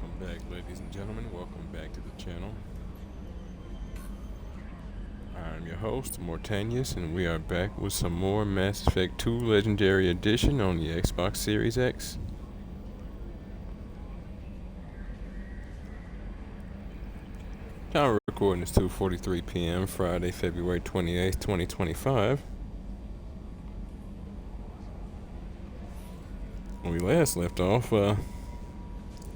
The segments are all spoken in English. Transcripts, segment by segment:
Welcome back, ladies and gentlemen. Welcome back to the channel. I'm your host, Mortanius, and we are back with some more Mass Effect 2 Legendary Edition on the Xbox Series X. Time of recording is 2:43 p.m. Friday, February 28th, 2025. When we last left off,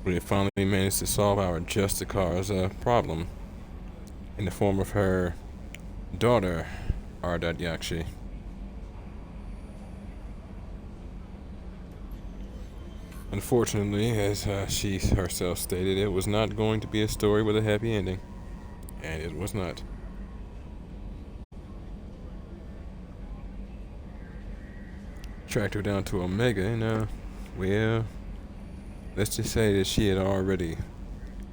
we had finally managed to solve our Justicar's problem in the form of her daughter, Ardat Yakshi. Unfortunately, as she herself stated, it was not going to be a story with a happy ending. And it was not. Tracked her down to Omega, and well, let's just say that she had already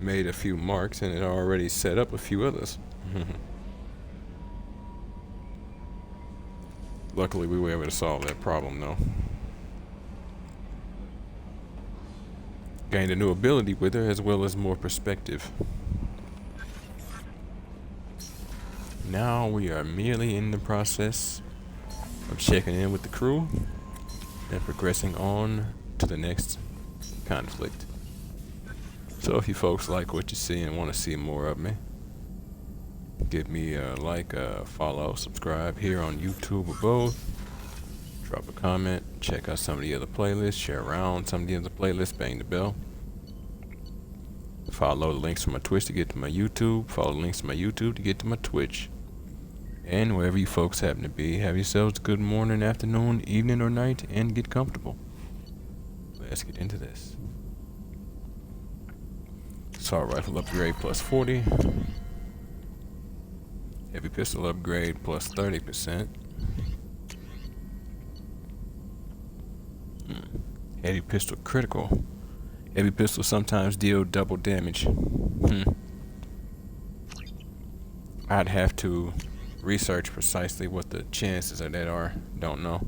made a few marks and had already set up a few others. Luckily, we were able to solve that problem, though. Gained a new ability with her, as well as more perspective. Now we are merely in the process of checking in with the crew and progressing on to the next conflict. So if you folks like what you see and want to see more of me, give me a like, follow, subscribe here on YouTube or both. Drop a comment, check out some of the other playlists, share around some of the other playlists, bang the bell. Follow the links to my Twitch to get to my YouTube. Follow the links to my YouTube to get to my Twitch. And wherever you folks happen to be, have yourselves a good morning, afternoon, evening, or night, and get comfortable. Let's get into this. Assault rifle upgrade plus 40. Heavy pistol upgrade plus 30%. Heavy pistol critical. Heavy pistols sometimes deal double damage. I'd have to research precisely what the chances of that are. Don't know.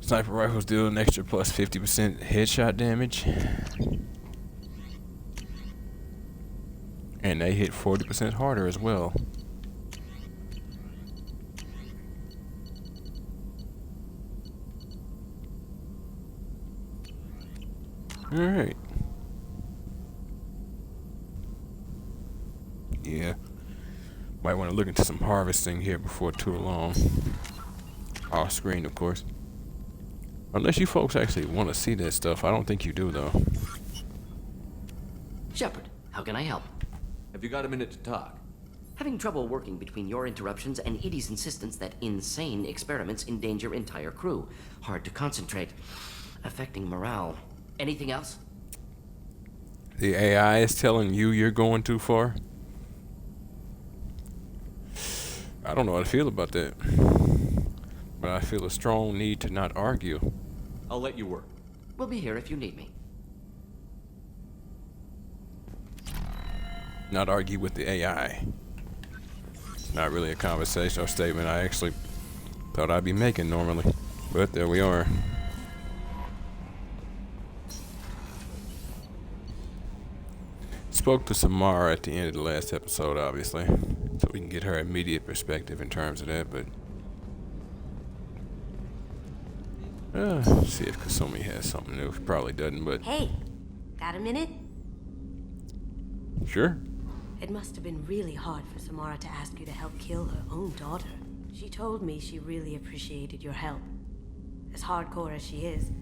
Sniper rifles deal an extra plus 50% headshot damage. And they hit 40% harder as well. Alright. Yeah. Might want to look into some harvesting here before too long. Off screen, of course. Unless you folks actually want to see that stuff. I don't think you do, though. Shepard, how can I help? Have you got a minute to talk? Having trouble working between your interruptions and EDI's insistence that insane experiments endanger entire crew. Hard to concentrate. Affecting morale. Anything else? The AI is telling you you're going too far? I don't know how to feel about that. But I feel a strong need to not argue. I'll let you work. We'll be here if you need me. Not argue with the AI. Not really a conversation or statement I actually thought I'd be making normally. But there we are. Spoke to Samara at the end of the last episode, obviously, so we can get her immediate perspective in terms of that, but see if Kasumi has something new. She probably doesn't, but Hey, got a minute? sure. It must have been really hard for Samara to ask you to help kill her own daughter. She told me she really appreciated your help. As hardcore as she is,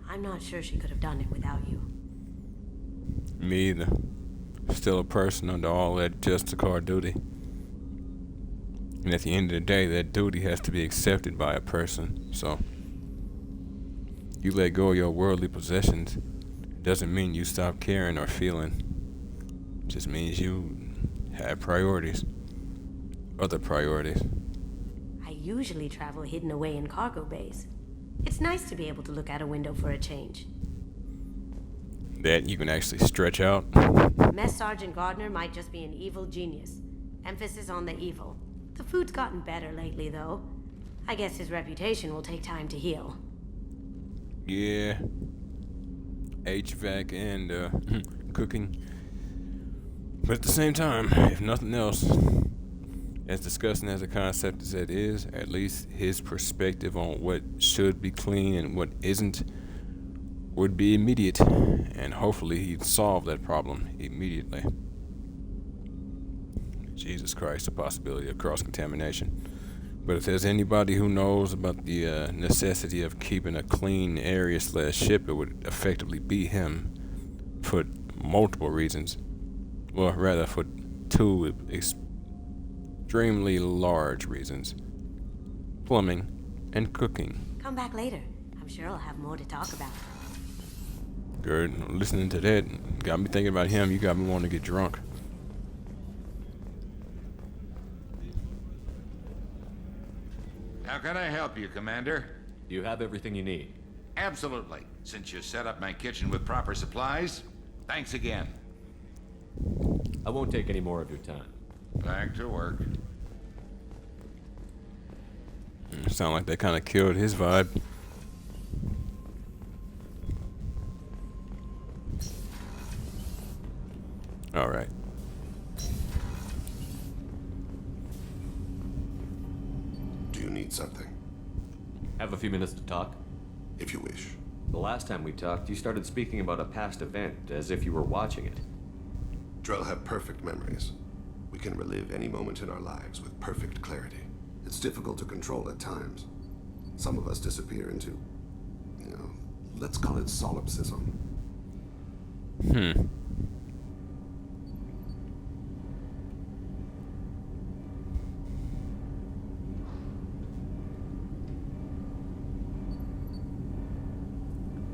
I'm not sure she could have done it without you. Me either. Still a person under all that Justicar duty. And at the end of the day, that duty has to be accepted by a person, so you let go of your worldly possessions doesn't mean you stop caring or feeling. It just means you have priorities. Other priorities. I usually travel hidden away in cargo bays. It's nice to be able to look out a window for a change. That you can actually stretch out. Mess Sergeant Gardner might just be an evil genius. Emphasis on the evil. The food's gotten better lately, though. I guess his reputation will take time to heal. Yeah. HVAC and cooking. But at the same time, if nothing else, as disgusting as a concept as it is, at least his perspective on what should be clean and what isn't would be immediate, and hopefully he'd solve that problem immediately. Jesus Christ, the possibility of cross-contamination. But if there's anybody who knows about the necessity of keeping a clean area / ship, it would effectively be him for multiple reasons. Well, rather for two extremely large reasons. Plumbing and cooking. Come back later. I'm sure I'll have more to talk about. Good. Listening to that got me thinking about him. You got me wanting to get drunk. How can I help you, Commander? Do you have everything you need? Absolutely. Since you set up my kitchen with proper supplies, thanks again. I won't take any more of your time. Back to work. Sound like that kind of killed his vibe. All right. Do you need something? Have a few minutes to talk? If you wish. The last time we talked, you started speaking about a past event as if you were watching it. Drell have perfect memories. We can relive any moment in our lives with perfect clarity. It's difficult to control at times. Some of us disappear into, let's call it solipsism.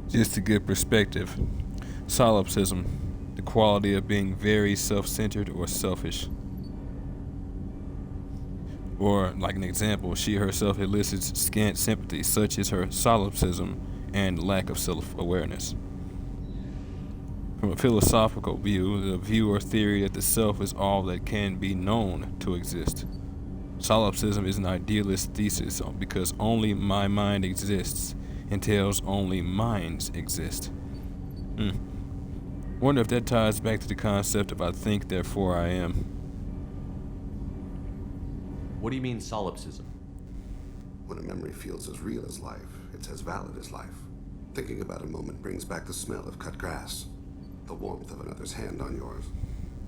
Just to give perspective, solipsism, the quality of being very self-centered or selfish. Or, like an example, she herself elicits scant sympathy, such as her solipsism and lack of self-awareness. From a philosophical view, the view or theory that the self is all that can be known to exist. Solipsism is an idealist thesis because only my mind exists entails only minds exist. Wonder if that ties back to the concept of I think, therefore I am. What do you mean solipsism? When a memory feels as real as life, it's as valid as life. Thinking about a moment brings back the smell of cut grass, the warmth of another's hand on yours,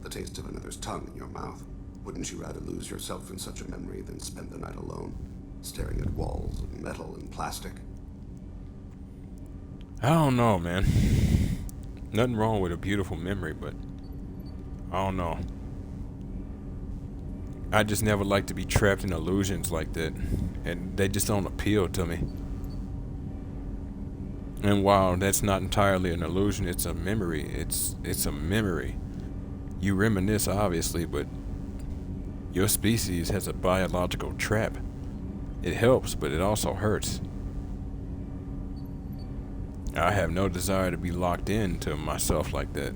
the taste of another's tongue in your mouth. Wouldn't you rather lose yourself in such a memory than spend the night alone, staring at walls of metal and plastic? I don't know, man. Nothing wrong with a beautiful memory, but I don't know. I just never like to be trapped in illusions like that, and they just don't appeal to me. And while that's not entirely an illusion, it's a memory. It's a memory. You reminisce, obviously, but your species has a biological trap. It helps, but it also hurts. I have no desire to be locked into myself like that.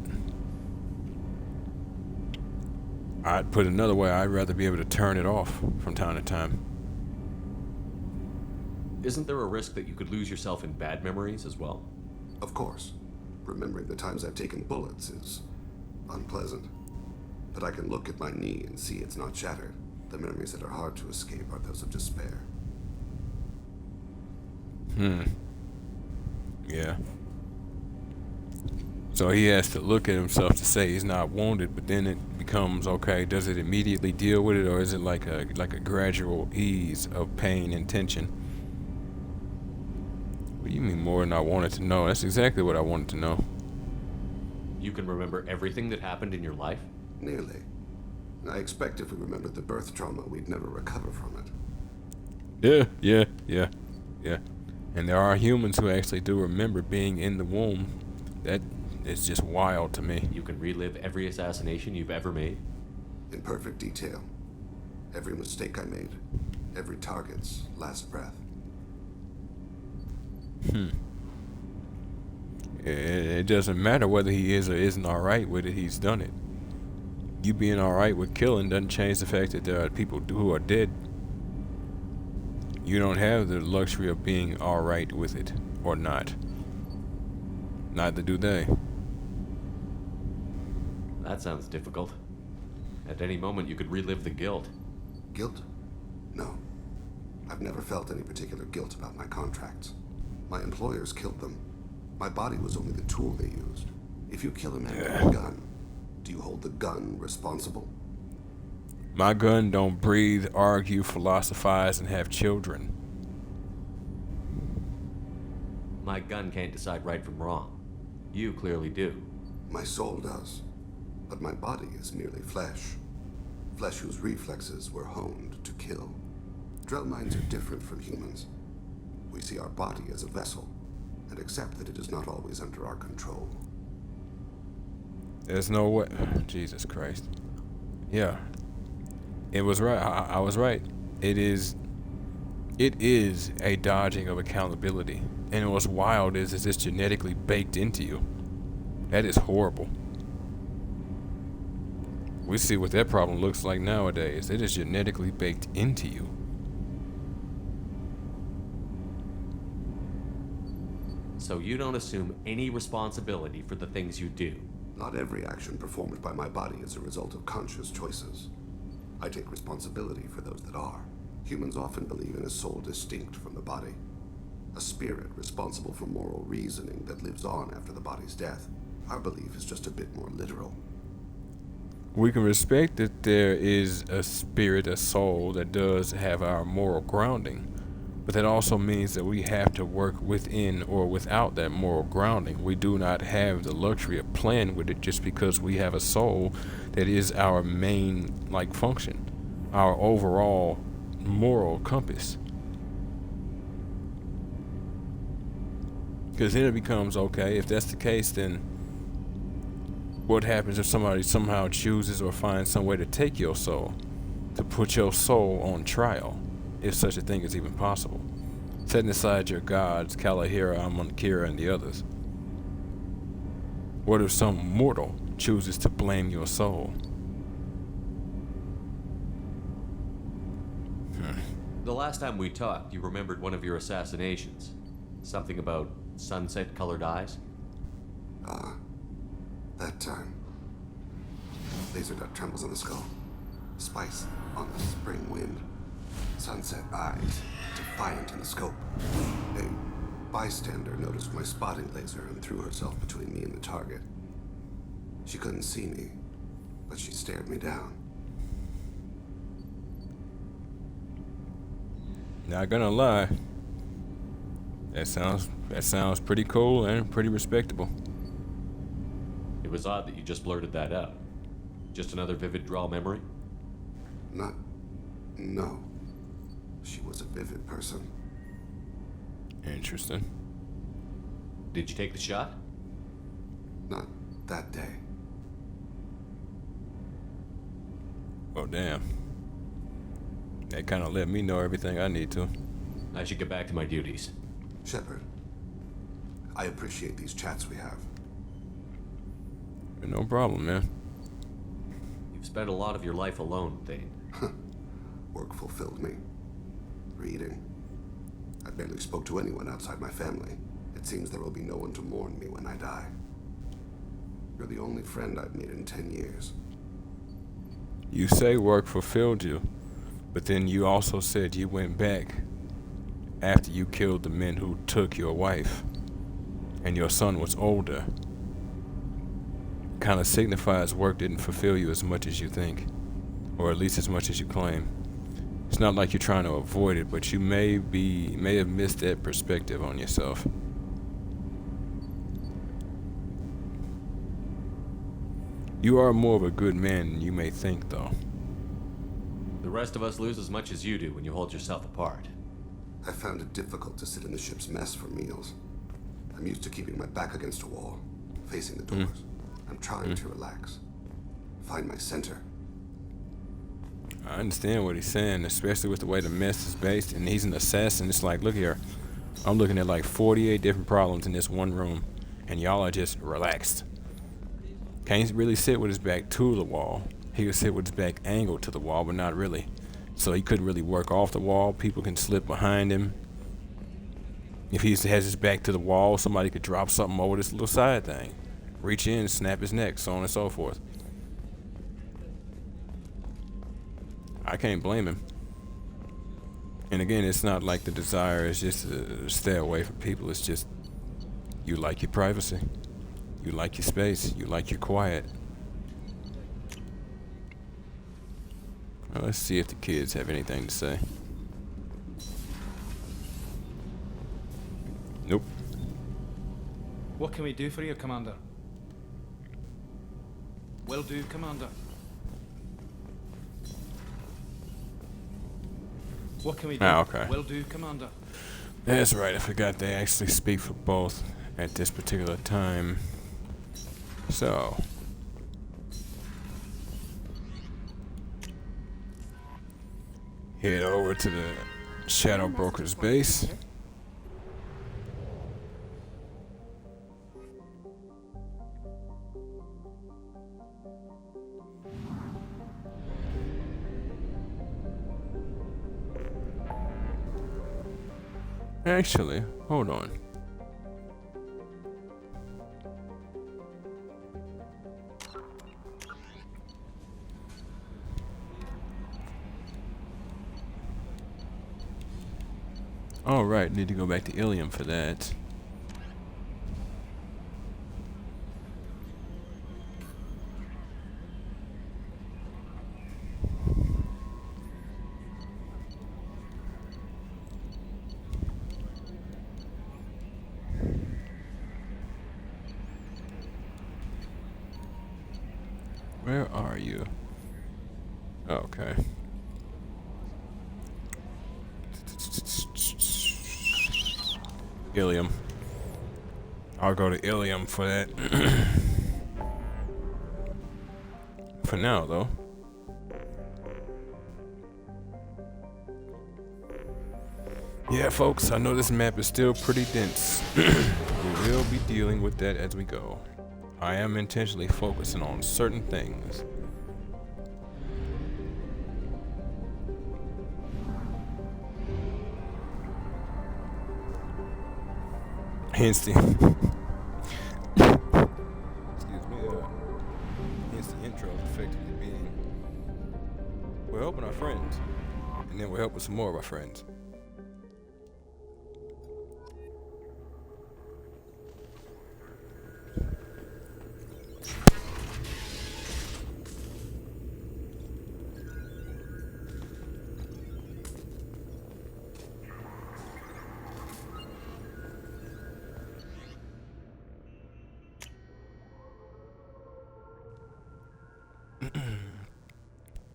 I'd put it another way, I'd rather be able to turn it off from time to time. Isn't there a risk that you could lose yourself in bad memories as well? Of course. Remembering the times I've taken bullets is unpleasant. But I can look at my knee and see it's not shattered. The memories that are hard to escape are those of despair. Yeah. So he has to look at himself to say he's not wounded, but then it becomes, okay, does it immediately deal with it, or is it like a gradual ease of pain and tension? What do you mean more than I wanted to know? That's exactly what I wanted to know. You can remember everything that happened in your life? Nearly. I expect if we remembered the birth trauma, we'd never recover from Yeah. it. And there are humans who actually do remember being in the womb. That is just wild to me. You can relive every assassination you've ever made? In perfect detail. Every mistake I made. Every target's last breath. It doesn't matter whether he is or isn't alright with it, he's done it. You being alright with killing doesn't change the fact that there are people who are dead. You don't have the luxury of being alright with it, or not Neither do they. That sounds difficult. At any moment, you could relive the guilt. Guilt? No. I've never felt any particular guilt about my contracts. My employers killed them. My body was only the tool they used. If you kill a man with a gun, do you hold the gun responsible? My gun don't breathe, argue, philosophize, and have children. My gun can't decide right from wrong. You clearly do. My soul does. But my body is merely flesh. Flesh whose reflexes were honed to kill. Drell minds are different from humans. We see our body as a vessel, and accept that it is not always under our control. There's no way. Jesus Christ. Yeah. It was right. I was right. It is a dodging of accountability. And what's wild is it's genetically baked into you. That is horrible. We see what that problem looks like nowadays. It is genetically baked into you. So you don't assume any responsibility for the things you do. Not every action performed by my body is a result of conscious choices. I take responsibility for those that are. Humans often believe in a soul distinct from the body. A spirit responsible for moral reasoning that lives on after the body's death. Our belief is just a bit more literal. We can respect that there is a spirit, a soul that does have our moral grounding, but that also means that we have to work within or without that moral grounding. We do not have the luxury of playing with it just because we have a soul that is our main function, our overall moral compass. Because then it becomes, okay, if that's the case, then what happens if somebody somehow chooses or finds some way to take your soul, to put your soul on trial, if such a thing is even possible? Setting aside your gods, Kalahira, Amonkira, and the others. What if some mortal chooses to blame your soul? The last time we talked, you remembered one of your assassinations. Something about sunset-colored eyes? That time. Laser dot trembles on the skull. Spice on the spring wind. Sunset eyes, defiant in the scope. A bystander noticed my spotting laser and threw herself between me and the target. She couldn't see me, but she stared me down. Not gonna lie. That sounds pretty cool and pretty respectable. It was odd that you just blurted that out. Just another vivid draw memory? No. She was a vivid person. Interesting. Did you take the shot? Not that day. Oh, damn. That kind of let me know everything I need to. I should get back to my duties. Shepard, I appreciate these chats we have. No problem, man. You've spent a lot of your life alone, Thane. Work fulfilled me. Reading. I barely spoke to anyone outside my family. It seems there will be no one to mourn me when I die. You're the only friend I've made in 10 years. You say work fulfilled you, but then you also said you went back after you killed the men who took your wife, and your son was older. Kind of signifies work didn't fulfill you as much as you think, or at least as much as you claim. It's not like you're trying to avoid it, but you may have missed that perspective on yourself. You are more of a good man than you may think, though. The rest of us lose as much as you do when you hold yourself apart. I found it difficult to sit in the ship's mess for meals. I'm used to keeping my back against a wall, facing the doors. I'm trying to relax. Find my center. I understand what he's saying, especially with the way the mess is based, and he's an assassin. It's like, look here, I'm looking at like 48 different problems in this one room, and y'all are just relaxed. Can't really sit with his back to the wall. He could sit with his back angled to the wall, but not really. So he couldn't really work off the wall. People can slip behind him. If he has his back to the wall, somebody could drop something over this little side thing. Reach in, snap his neck, so on and so forth. I can't blame him. And again, it's not like the desire is just to stay away from people. It's just you like your privacy. You like your space. You like your quiet. Well, let's see if the kids have anything to say. Nope. What can we do for you, Commander? Will do, Commander. What can we do? Ah, okay. Will do, Commander. That's right, I forgot they actually speak for both at this particular time. So. Head over to the Shadow Broker's base. Actually, hold on. All right, need to go back to Ilium for that. Where are you? Okay. Ilium. I'll go to Ilium for that. For now, though. Yeah, folks, I know this map is still pretty dense. We will be dealing with that as we go. I am intentionally focusing on certain things. Hence the excuse me, hence the intro effectively being we're helping our friends, and then we're helping some more of our friends.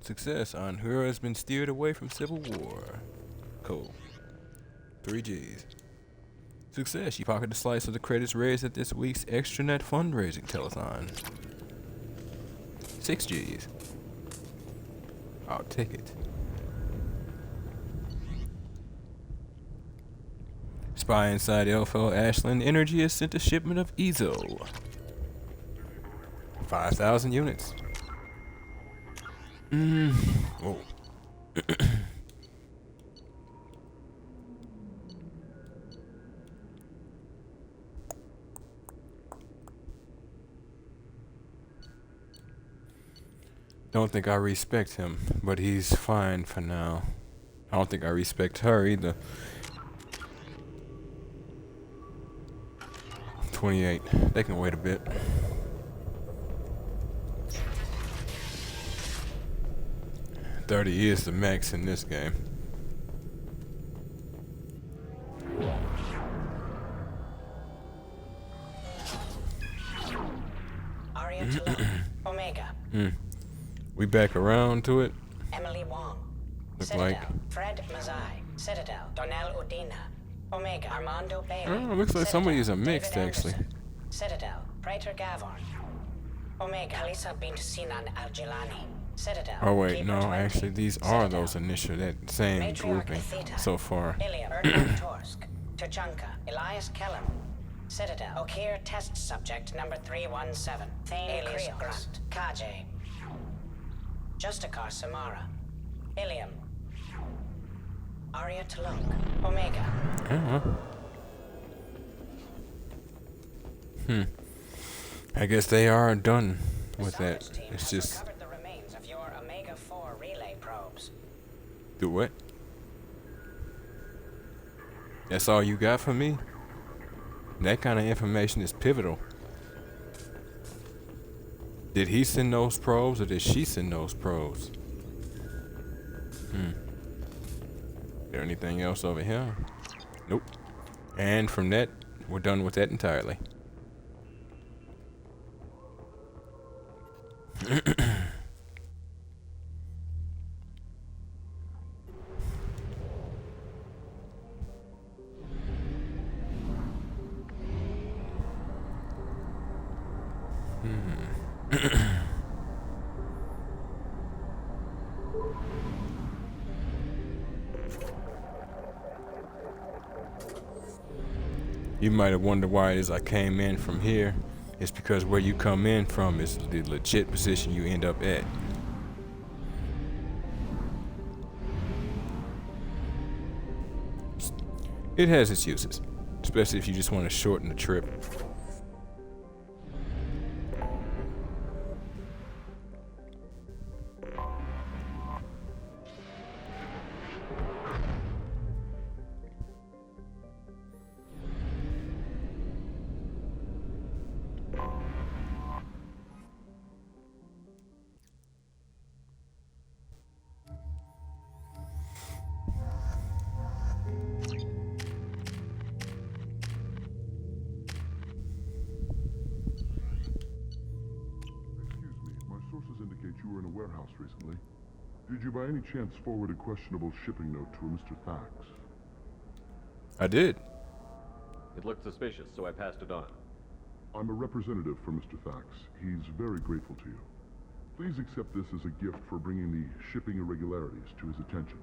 Success. Anhura has been steered away from civil war. Cool. 3 G's. Success. You pocketed a slice of the credits raised at this week's extranet fundraising telethon. 6 G's. I'll take it. Spy inside LFL Ashland Energy has sent a shipment of EZO. 5,000 units. Oh. Don't think I respect him, but he's fine for now. I don't think I respect her either. 28. They can wait a bit. $30 is the max in this game. Aria Omega. We back around to it. Emily Wong. Look Citadel. like. Fred Mazai. Citadel. Donnell Udina. Omega. Armando Bailey. Oh, looks like some of these are David mixed actually. Anderson. Citadel. Praetor Gavorn. Omega. Kalisa bint Sinan Al-Jilani. Citadel. Oh wait, Keeper no, 20. actually these are Citadel. those initial, that same Matriarch grouping Theta. so far. Ilium. Erdman Torsk. Tuchanka. Elias Kellam. Citadel. Okir test subject number 317. Thane alias Grunt. Kaje. Justikar Samara. Ilium. Arya Talunk. Omega. I guess they are done with The that. salvage team It's has just recovered the remains of your Omega-4 relay probes. do what? That's all you got for me? That kind of information is pivotal. Did he send those probes or did she send those probes? There anything else over here? Nope. And from that, we're done with that entirely. You might have wondered why it is I came in from here. It's because where you come in from is the legit position you end up at. It has its uses, especially if you just want to shorten the trip. Excuse me, my sources indicate you were in a warehouse recently. Did you by any chance forward a questionable shipping note to a Mr. Thax? I did. It looked suspicious, so I passed it on. I'm a representative for Mr. Thax. He's very grateful to you. Please accept this as a gift for bringing the shipping irregularities to his attention.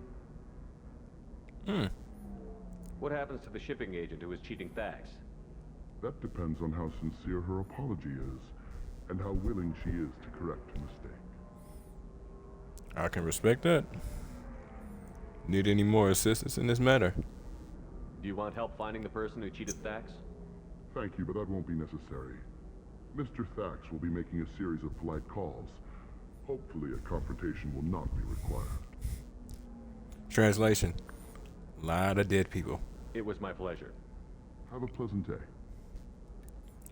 What happens to the shipping agent who is cheating Thax? That depends on how sincere her apology is, and how willing she is to correct a mistake. I can respect that. Need any more assistance in this matter? Do you want help finding the person who cheated Thax? Thank you, but that won't be necessary. Mr. Thax will be making a series of polite calls. Hopefully a confrontation will not be required. Translation. Lot of dead people. It was my pleasure. Have a pleasant day.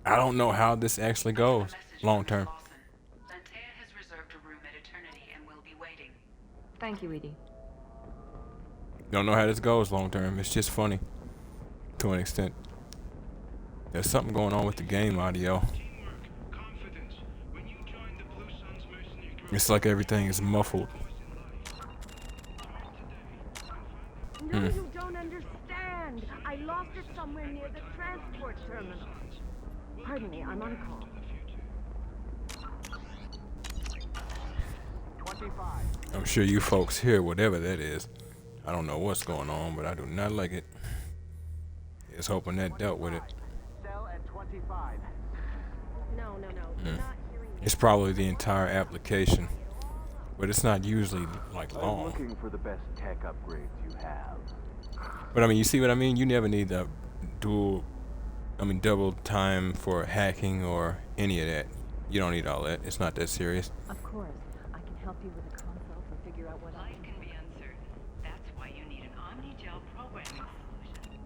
I don't know how this actually goes long term. Lantea has reserved a room at Eternity and will be waiting. Thank you, Edie. Don't know how this goes long term. It's just funny to an extent. There's something going on with the game audio. It's like everything is muffled. No, you don't understand. I lost it somewhere near the transport terminal. Pardon me, I'm on call. 25. I'm sure you folks hear whatever that is. I don't know what's going on, but I do not like it. Just hoping that dealt with it. Cell at 25. No. You're not hearing me. It's probably the entire application, but it's not usually like long. Looking for the best tech upgrades you have. But I mean, you see what I mean? You never need the double time for hacking or any of that. You don't need all that. It's not that serious. Of course, I can help you with a consult or figure out what I Life can be uncertain. That's why you need an Omni-Gel programming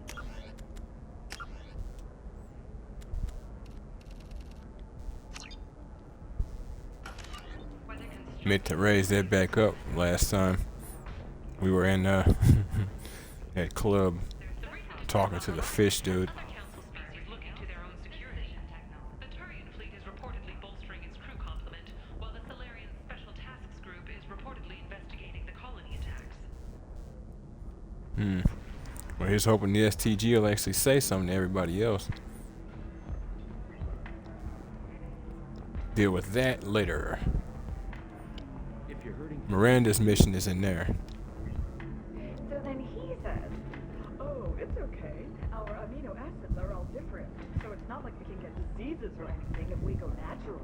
solution. Meant to raise that back up last time. We were in that club talking to the fish dude. Other council species look into their own security. The Turian fleet is reportedly bolstering its crew complement, while the Solarian Special Tasks Group is reportedly investigating the colony attacks. Well, here's hoping the STG will actually say something to everybody else. Deal with that later. If you're hurting, Miranda's mission is in there. So then he says, oh, it's okay. Our amino acids are all different. So it's not like we can get diseases or anything if we go natural.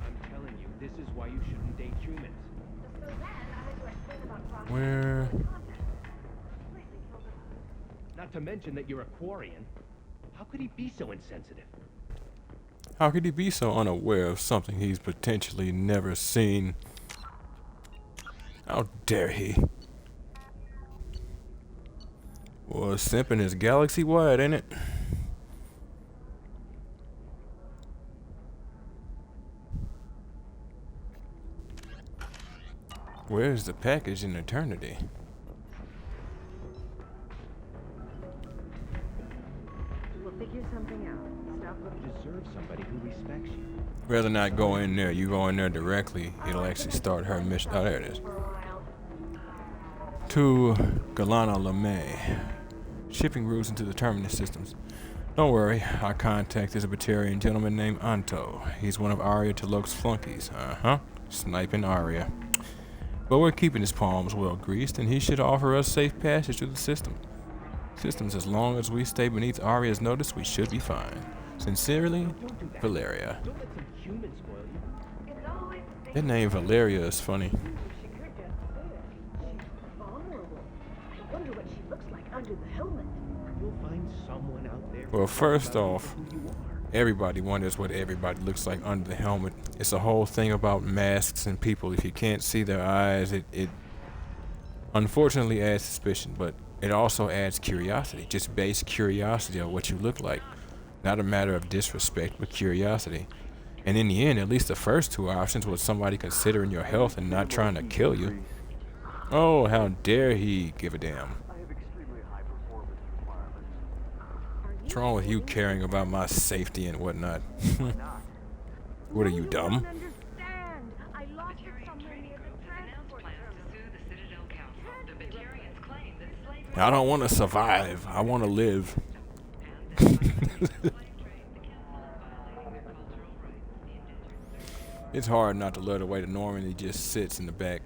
I'm telling you, this is why you shouldn't date humans. So then I had to explain about process. Where? Completely killed it. Not to mention that you're a Quarian. How could he be so insensitive? How could he be so unaware of something he's potentially never seen? How dare he? Well, simping is galaxy-wide, ain't it? Where's the package in eternity? We'll figure something out. Stop looking. You deserve somebody who respects you. Rather not go in there. You go in there directly. It'll actually start her mission. Oh, there it is. To Galana LeMay. Shipping routes into the terminus systems. Don't worry. I contacted a Batarian gentleman named Anto. He's one of Arya Talok's flunkies. Sniping Arya. But we're keeping his palms well greased, and he should offer us safe passage through the systems. As long as we stay beneath Arya's notice, we should be fine. Sincerely, Valeria. Don't let some human spoil you. That name Valeria is funny. She could get sick. She's vulnerable. I wonder what she looks like under the helmet. You'll find someone out there. Well, first about off, who you are. everybody wonders what everybody looks like under the helmet. It's a whole thing about masks and people. If you can't see their eyes, it unfortunately adds suspicion, but it also adds curiosity. Just base curiosity of what you look like. Not a matter of disrespect, but curiosity. And in the end, at least the first two options was somebody considering your health and not trying to kill you. Oh, how dare he give a damn. What's wrong with you caring about my safety and whatnot? What are you, dumb? Understand. I lost it somewhere near the transport terminal. I don't want to survive. I want to live. It's hard not to love the way the Normandy just sits in the back.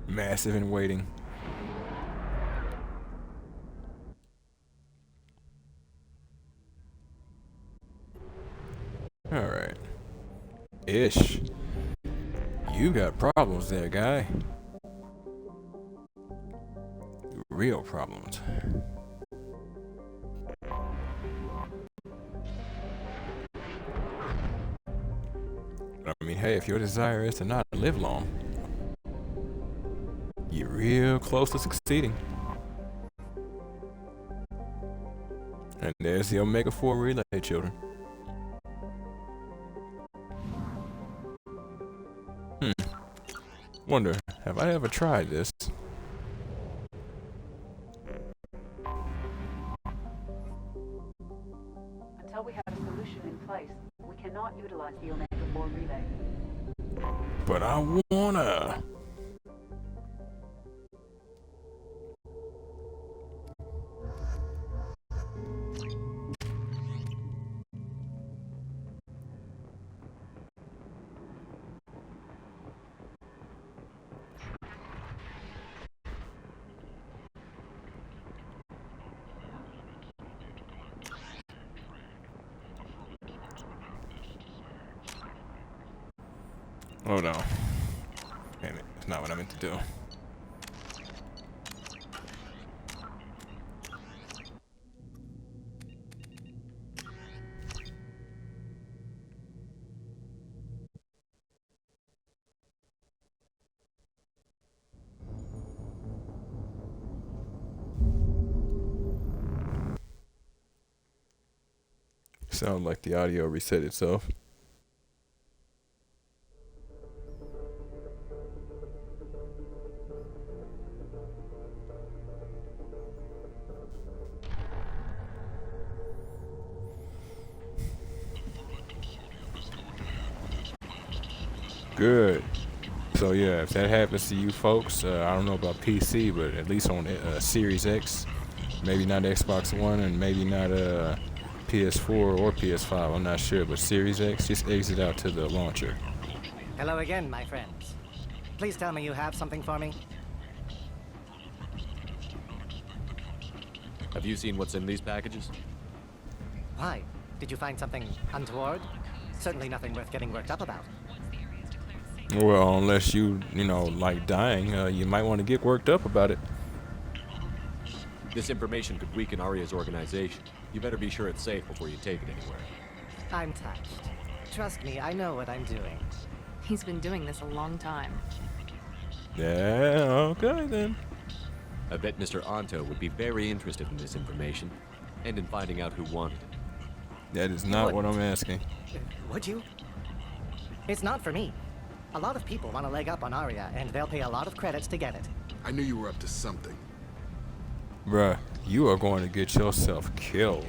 Massive and waiting. Alright. Ish. You got problems there, guy. Real problems. I mean, hey, if your desire is to not live long, you're real close to succeeding. And there's the Omega 4 relay, children. Wonder, have I ever tried this? Until we have a solution in place, we cannot utilize the Omega 4 relay. But I wanna. Oh no. Damn it, it's not what I meant to do. Sound like the audio reset itself. Good. So yeah, if that happens to you folks, I don't know about PC, but at least on Series X, maybe not Xbox One, and maybe not PS4 or PS5, I'm not sure, but Series X, just exit out to the launcher. Hello again, my friends. Please tell me you have something for me. Have you seen what's in these packages? Why? Did you find something untoward? Certainly nothing worth getting worked up about. Well, unless you know, like dying, you might want to get worked up about it. This information could weaken Arya's organization. You better be sure it's safe before you take it anywhere. I'm touched. Trust me, I know what I'm doing. He's been doing this a long time. Yeah, okay then. I bet Mr. Anto would be very interested in this information, and in finding out who wanted it. That is not what I'm asking. Would you? It's not for me. A lot of people want a leg up on Arya, and they'll pay a lot of credits to get it. I knew you were up to something. Bruh, you are going to get yourself killed.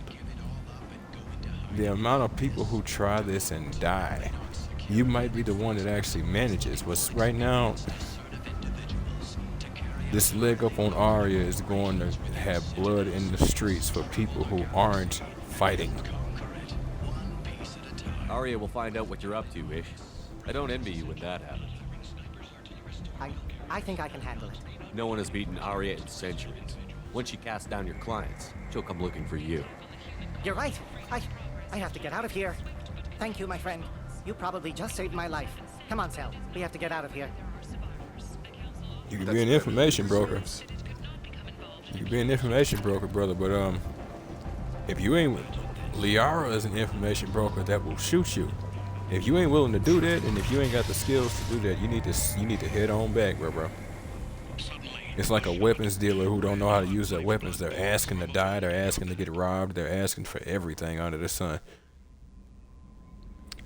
The amount of people who try this and die. You might be the one that actually manages. But right now, this leg up on Arya is going to have blood in the streets for people who aren't fighting. Arya will find out what you're up to, Ish. I don't envy you when that happens. I think I can handle it. No one has beaten Arya in centuries. Once she casts down your clients, she'll come looking for you. You're right. I have to get out of here. Thank you, my friend. You probably just saved my life. Come on, Sal. We have to get out of here. You can be an information broker. You can be an information broker, brother, but if you ain't, Liara is an information broker that will shoot you. If you ain't willing to do that, and if you ain't got the skills to do that, you need to head on back, bro. It's like a weapons dealer who don't know how to use their weapons. They're asking to die, they're asking to get robbed, they're asking for everything under the sun.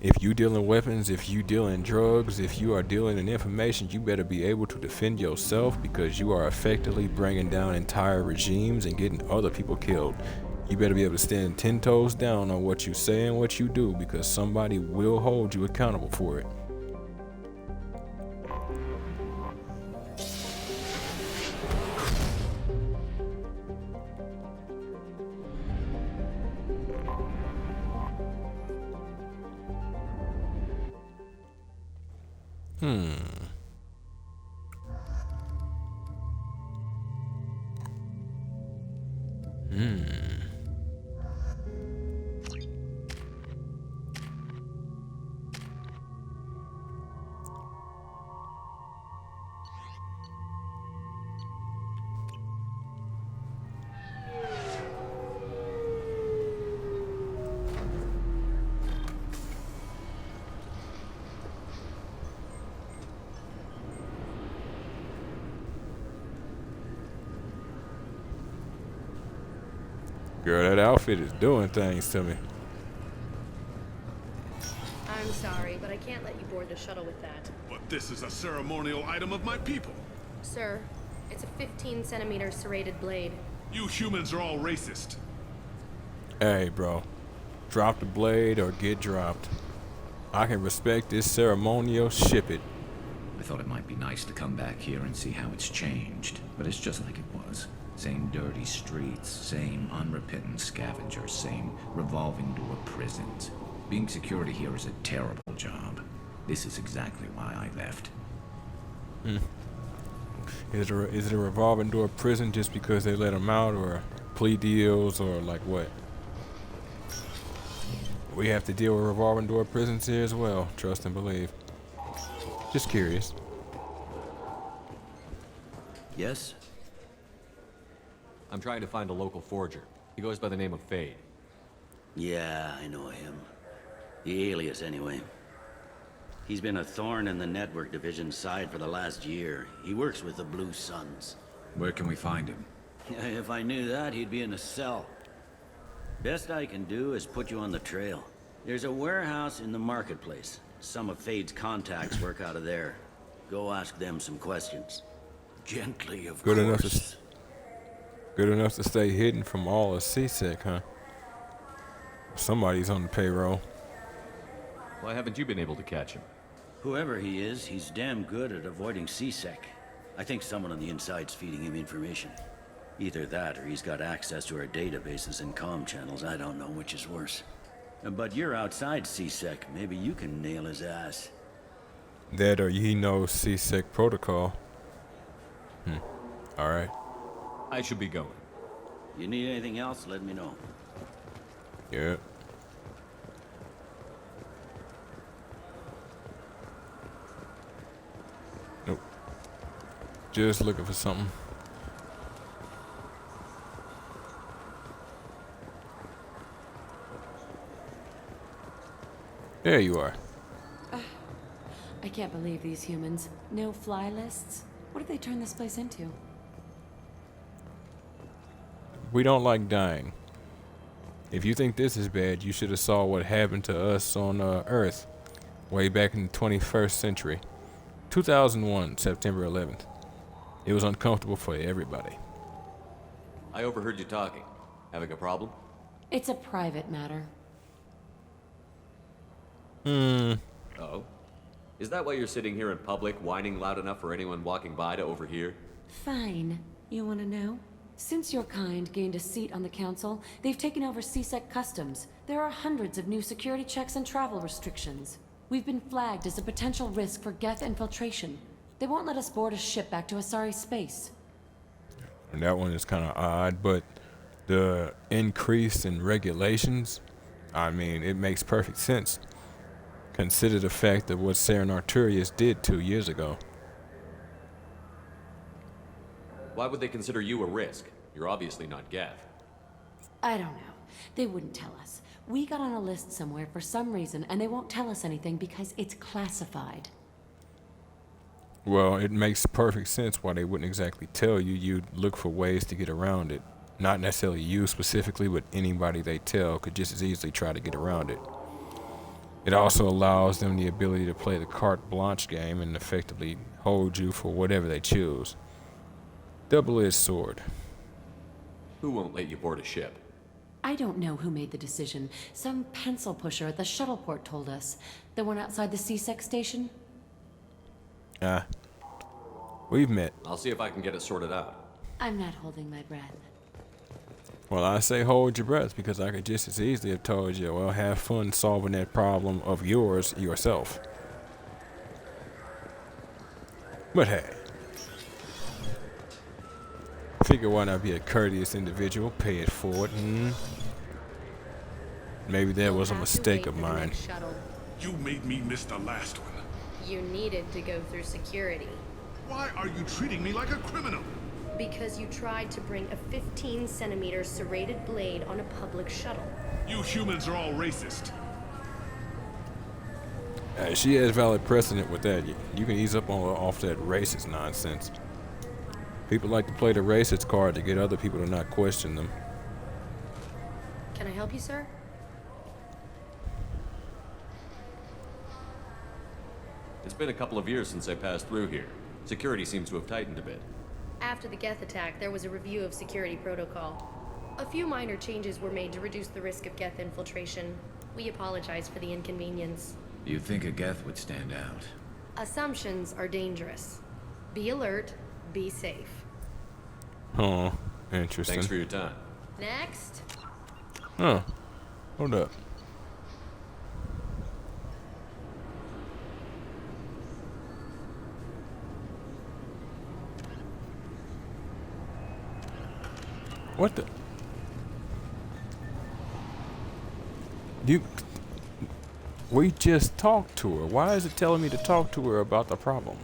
If you deal in weapons, if you deal in drugs, if you are dealing in information, you better be able to defend yourself, because you are effectively bringing down entire regimes and getting other people killed. You better be able to stand 10 toes down on what you say and what you do, because somebody will hold you accountable for it. Girl, that outfit is doing things to me. I'm sorry, but I can't let you board the shuttle with that. But this is a ceremonial item of my people. Sir, it's a 15-centimeter serrated blade. You humans are all racist. Hey, bro. Drop the blade or get dropped. I can respect this ceremonial, ship it. I thought it might be nice to come back here and see how it's changed, but it's just like it was. Same dirty streets, same unrepentant scavengers, same revolving door prisons. Being security here is a terrible job. This is exactly why I left. Is it a revolving door prison just because they let them out, or plea deals, or like what? We have to deal with revolving door prisons here as well. Trust and believe. Just curious. Yes? I'm trying to find a local forger. He goes by the name of Fade. Yeah, I know him. The alias, anyway. He's been a thorn in the network division's side for the last year. He works with the Blue Suns. Where can we find him? If I knew that, he'd be in a cell. Best I can do is put you on the trail. There's a warehouse in the marketplace. Some of Fade's contacts work out of there. Go ask them some questions. Gently, of course. Good enough to stay hidden from all of CSEC, huh? Somebody's on the payroll. Why haven't you been able to catch him? Whoever he is, he's damn good at avoiding CSEC. I think someone on the inside's feeding him information. Either that, or he's got access to our databases and comm channels. I don't know which is worse. But you're outside CSEC. Maybe you can nail his ass. That or he knows CSEC protocol. Alright. I should be going. You need anything else, let me know. Yep. Nope. Just looking for something. There you are. I can't believe these humans. No fly lists? What did they turn this place into? We don't like dying. If you think this is bad, you should have saw what happened to us on Earth way back in the 21st century. 2001, September 11th. It was uncomfortable for everybody. I overheard you talking. Having a problem? It's a private matter. Oh? Is that why you're sitting here in public, whining loud enough for anyone walking by to overhear? Fine. You want to know? Since your kind gained a seat on the council, they've taken over CSEC customs. There are hundreds of new security checks and travel restrictions. We've been flagged as a potential risk for Geth infiltration. They won't let us board a ship back to Asari space. And that one is kind of odd, but the increase in regulations, I mean, it makes perfect sense. Consider the fact of what Saren Arturius did 2 years ago. Why would they consider you a risk? You're obviously not Geth. I don't know. They wouldn't tell us. We got on a list somewhere for some reason, and they won't tell us anything because it's classified. Well, it makes perfect sense why they wouldn't exactly tell you. You'd look for ways to get around it. Not necessarily you specifically, but anybody they tell could just as easily try to get around it. It also allows them the ability to play the carte blanche game and effectively hold you for whatever they choose. Double-edged sword. Who won't let you board a ship? I don't know who made the decision. Some pencil pusher at the shuttle port told us. The one outside the CSEC station? We've met. I'll see if I can get it sorted out. I'm not holding my breath. Well, I say hold your breath because I could just as easily have told you, well, have fun solving that problem of yours yourself. But hey. Figure why not be a courteous individual, pay it forward, Maybe that was a mistake of mine. You made me miss the last one. You needed to go through security. Why are you treating me like a criminal? Because you tried to bring a 15-centimeter serrated blade on a public shuttle. You humans are all racist. She has valid precedent with that. You can ease up off that racist nonsense. People like to play the racist card to get other people to not question them. Can I help you, sir? It's been a couple of years since I passed through here. Security seems to have tightened a bit. After the Geth attack, there was a review of security protocol. A few minor changes were made to reduce the risk of Geth infiltration. We apologize for the inconvenience. You'd think a Geth would stand out. Assumptions are dangerous. Be alert, be safe. Oh, interesting. Thanks for your time. Next. Huh. Hold up. What the? We just talked to her. Why is it telling me to talk to her about the problem?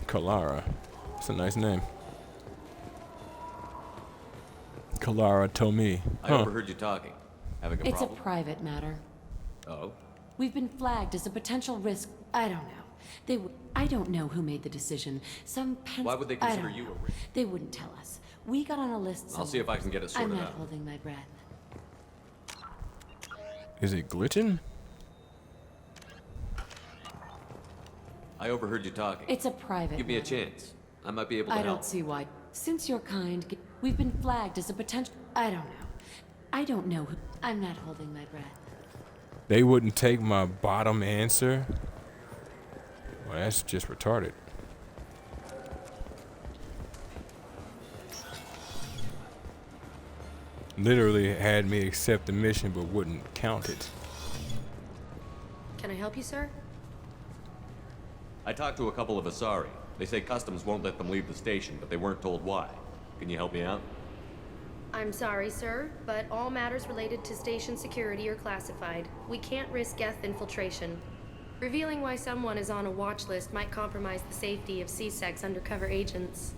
Kalara. It's a nice name. Kalara Tomi. I overheard you talking. Having a It's problem? a private matter. Oh? We've been flagged as a potential risk. I don't know. I don't know who made the decision. Some pencil. Why would they consider you a risk? They wouldn't tell us. We got on a list somewhere. I'll see if I can get it sorted I'm not out. holding my breath. Is it glitching? I overheard you talking. It's a private Give me a matter. chance. I might be able to I help. don't see why. Since you're kind, we've been flagged as a potential. I don't know. I don't know who. I'm not holding my breath. They wouldn't take my bottom answer? Well, that's just retarded. Literally had me accept the mission but wouldn't count it. Can I help you, sir? I talked to a couple of Asari. They say customs won't let them leave the station, but they weren't told why. Can you help me out? I'm sorry, sir, but all matters related to station security are classified. We can't risk Geth infiltration. Revealing why someone is on a watch list might compromise the safety of CSEC's undercover agents.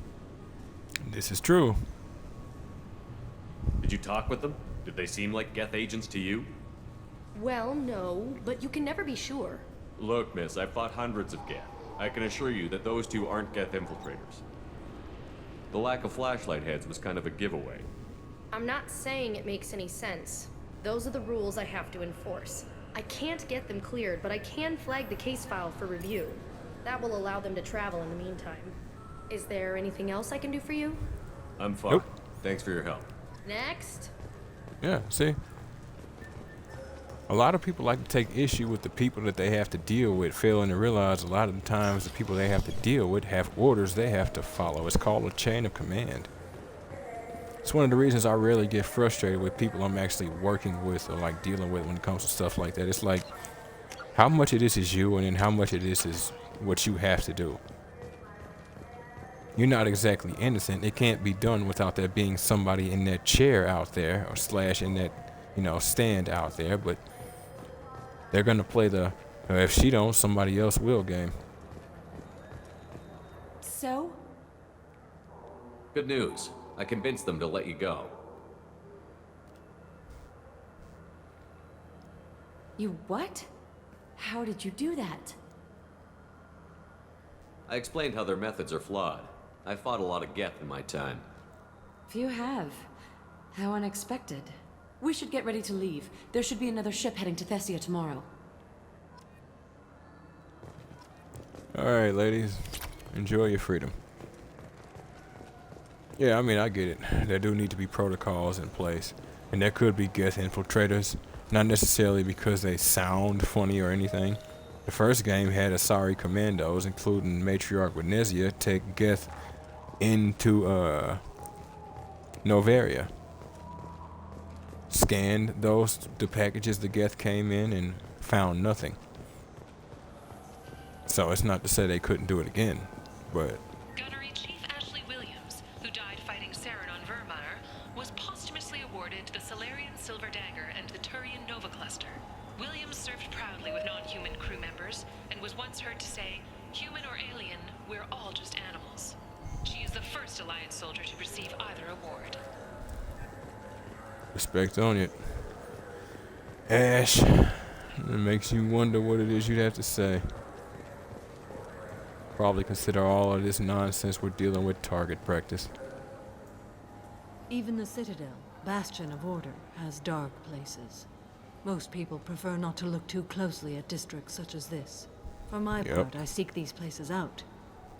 This is true. Did you talk with them? Did they seem like Geth agents to you? Well, no, but you can never be sure. Look, miss, I've fought hundreds of Geth. I can assure you that those two aren't Geth infiltrators. The lack of flashlight heads was kind of a giveaway. I'm not saying it makes any sense. Those are the rules I have to enforce. I can't get them cleared, but I can flag the case file for review. That will allow them to travel in the meantime. Is there anything else I can do for you? I'm fine. Nope. Thanks for your help. Next. Yeah, see? A lot of people like to take issue with the people that they have to deal with, failing to realize a lot of the times the people they have to deal with have orders they have to follow. It's called a chain of command. It's one of the reasons I rarely get frustrated with people I'm actually working with or like dealing with when it comes to stuff like that. It's like how much of this is you and then how much of this is what you have to do. You're not exactly innocent. It can't be done without there being somebody in that chair out there or slash in that, stand out there, but they're gonna play the if she don't, somebody else will game. So? Good news. I convinced them to let you go. You what? How did you do that? I explained how their methods are flawed. I fought a lot of Geth in my time. Few have. How unexpected. We should get ready to leave. There should be another ship heading to Thessia tomorrow. Alright, ladies. Enjoy your freedom. Yeah, I mean, I get it. There do need to be protocols in place. And there could be Geth infiltrators. Not necessarily because they sound funny or anything. The first game had Asari commandos, including Matriarch Venezia, take Geth into, Novaria. Scanned the packages the Geth came in and found nothing. So it's not to say they couldn't do it again, but... Gunnery Chief Ashley Williams, who died fighting Saren on Vermeer, was posthumously awarded the Solarian Silver Dagger and the Turian Nova Cluster. Williams served proudly with non-human crew members and was once heard to say, "Human or alien, we're all just animals." She is the first Alliance soldier to receive either award. Respect on it. Ash, it makes you wonder what it is you'd have to say. Probably consider all of this nonsense we're dealing with target practice. Even the Citadel, bastion of order, has dark places. Most people prefer not to look too closely at districts such as this. For my part, I seek these places out.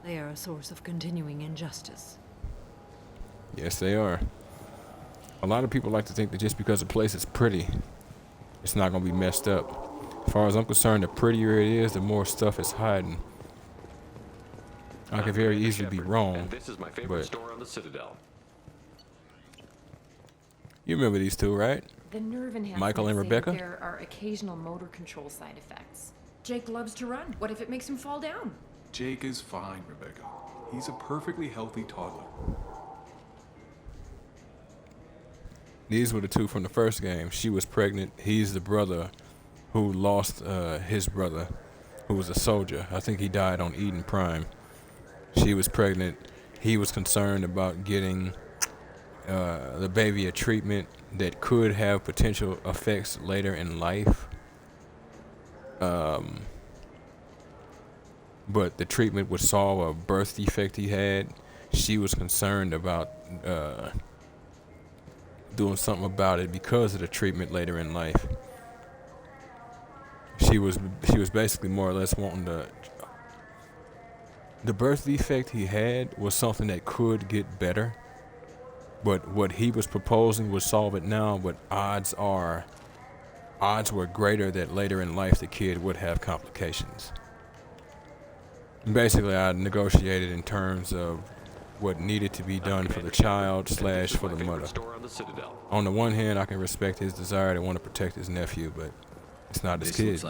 They are a source of continuing injustice. Yes, they are. A lot of people like to think that just because a place is pretty, it's not going to be messed up. As far as I'm concerned, the prettier it is, the more stuff is hiding. I could very easily be wrong, And this is my favorite but store on the Citadel. you remember these two, right? The nerve enhancements Michael and say Rebecca? that there are occasional motor control side effects. Jake loves to run. What if it makes him fall down? Jake is fine, Rebecca. He's a perfectly healthy toddler. These were the two from the first game. She was pregnant. He's the brother who lost his brother, who was a soldier. I think he died on Eden Prime. She was pregnant. He was concerned about getting the baby a treatment that could have potential effects later in life. But the treatment would solve a birth defect he had. She was concerned about doing something about it because of the treatment later in life. She was basically more or less wanting the birth defect he had was something that could get better, but what he was proposing would solve it now, but odds were greater that later in life the kid would have complications. Basically, I negotiated in terms of what needed to be done for the child / for the mother. On the one hand, I can respect his desire to want to protect his nephew, but it's not his kid.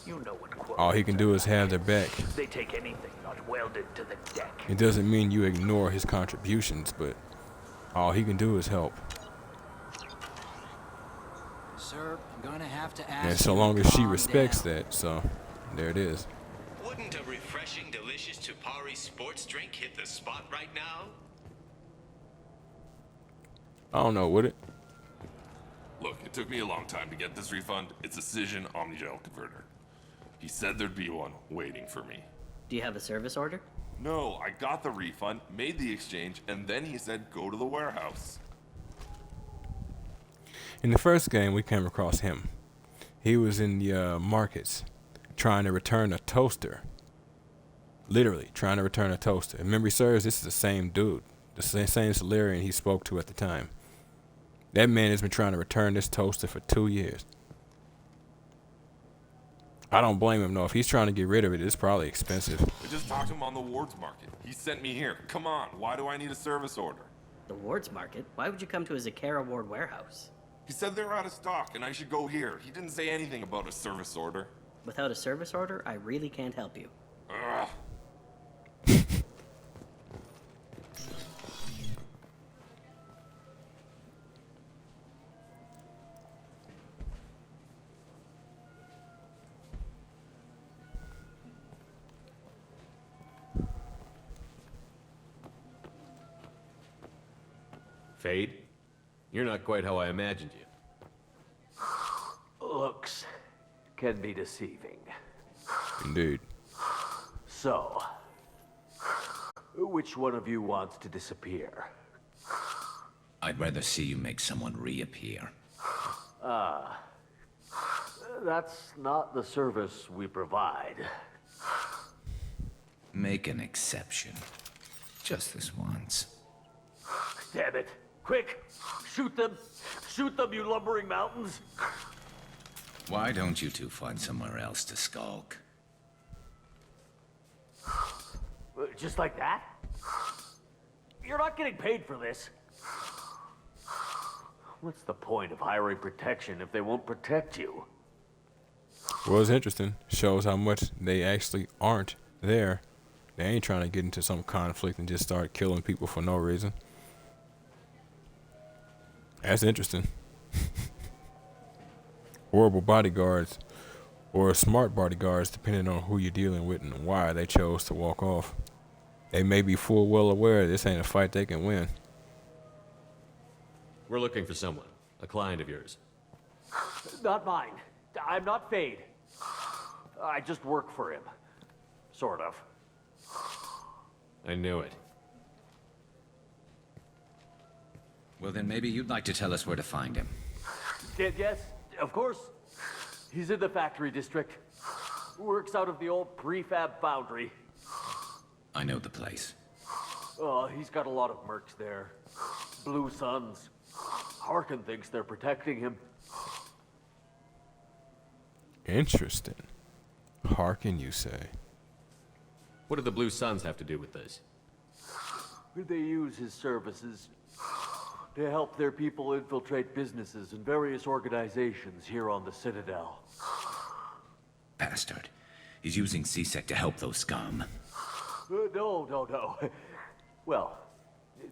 You know what All he can do is have their back. They take anything not welded to the deck. It doesn't mean you ignore his contributions, but all he can do is help. Sir, I'm gonna have to ask And so you long to as she calm respects down. that, so there it is. Wouldn't a refreshing, delicious Tupari sports drink hit the spot right now? I don't know, would it? Look, it took me a long time to get this refund. It's a Cision Omnigel converter. He said there'd be one waiting for me. Do you have a service order? No, I got the refund, made the exchange, and then he said go to the warehouse. In the first game, we came across him. He was in the markets trying to return a toaster. Literally trying to return a toaster. If memory serves, this is the same dude. The same Solarian he spoke to at the time. That man has been trying to return this toaster for 2 years. I don't blame him, though. If he's trying to get rid of it, it's probably expensive. I just talked to him on the Wards Market. He sent me here. Come on, why do I need a service order? The Wards Market? Why would you come to a Zakara Ward warehouse? He said they're out of stock and I should go here. He didn't say anything about a service order. Without a service order, I really can't help you. Ugh. Fade? You're not quite how I imagined you. Looks can be deceiving. Indeed. So, which one of you wants to disappear? I'd rather see you make someone reappear. That's not the service we provide. Make an exception. Just this once. Damn it. Quick! Shoot them! Shoot them, you lumbering mountains! Why don't you two find somewhere else to skulk? Just like that? You're not getting paid for this. What's the point of hiring protection if they won't protect you? Well, it's interesting. Shows how much they actually aren't there. They ain't trying to get into some conflict and just start killing people for no reason. That's interesting. Horrible bodyguards, or smart bodyguards, depending on who you're dealing with and why they chose to walk off. They may be full well aware this ain't a fight they can win. We're looking for someone. A client of yours. Not mine. I'm not Fade. I just work for him. Sort of. I knew it. Well, then maybe you'd like to tell us where to find him. Yes, of course. He's in the factory district. Works out of the old prefab foundry. I know the place. He's got a lot of mercs there. Blue Suns. Harkin thinks they're protecting him. Interesting. Harkin, you say? What do the Blue Suns have to do with this? They use his services to help their people infiltrate businesses and various organizations here on the Citadel. Bastard. He's using CSEC to help those scum. No. Well,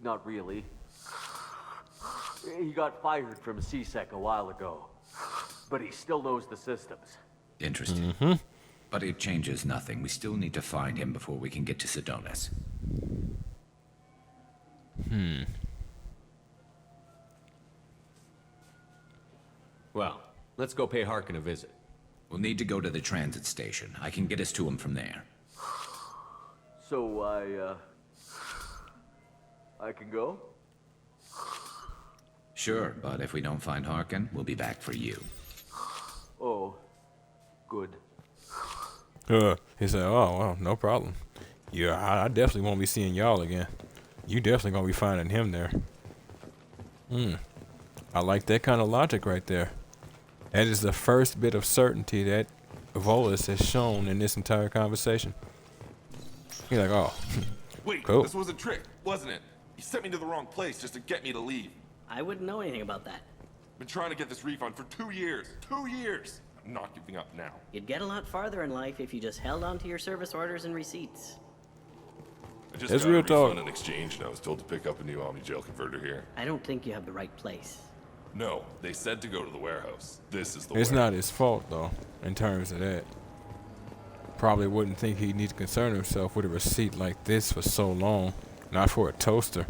not really. He got fired from CSEC a while ago, but he still knows the systems. Interesting. But it changes nothing. We still need to find him before we can get to Sedonis. Well, let's go pay Harkin a visit. We'll need to go to the transit station. I can get us to him from there. So I can go? Sure, but if we don't find Harkin, we'll be back for you. Oh, good. He said, oh, well, no problem. Yeah, I definitely won't be seeing y'all again. You definitely gonna be finding him there. I like that kind of logic right there. That is the first bit of certainty that Volus has shown in this entire conversation. He's like, oh, Wait, cool. This was a trick, wasn't it? You sent me to the wrong place just to get me to leave. I wouldn't know anything about that. Been trying to get this refund for 2 years. 2 years! I'm not giving up now. You'd get a lot farther in life if you just held on to your service orders and receipts. I just That's got a real talk. refund in exchange and I was told to pick up a new Omnigel converter here. I don't think you have the right place. No, they said to go to the warehouse. This is the It's warehouse. not his fault, though, in terms of that. Probably wouldn't think he'd need to concern himself with a receipt like this for so long. Not for a toaster.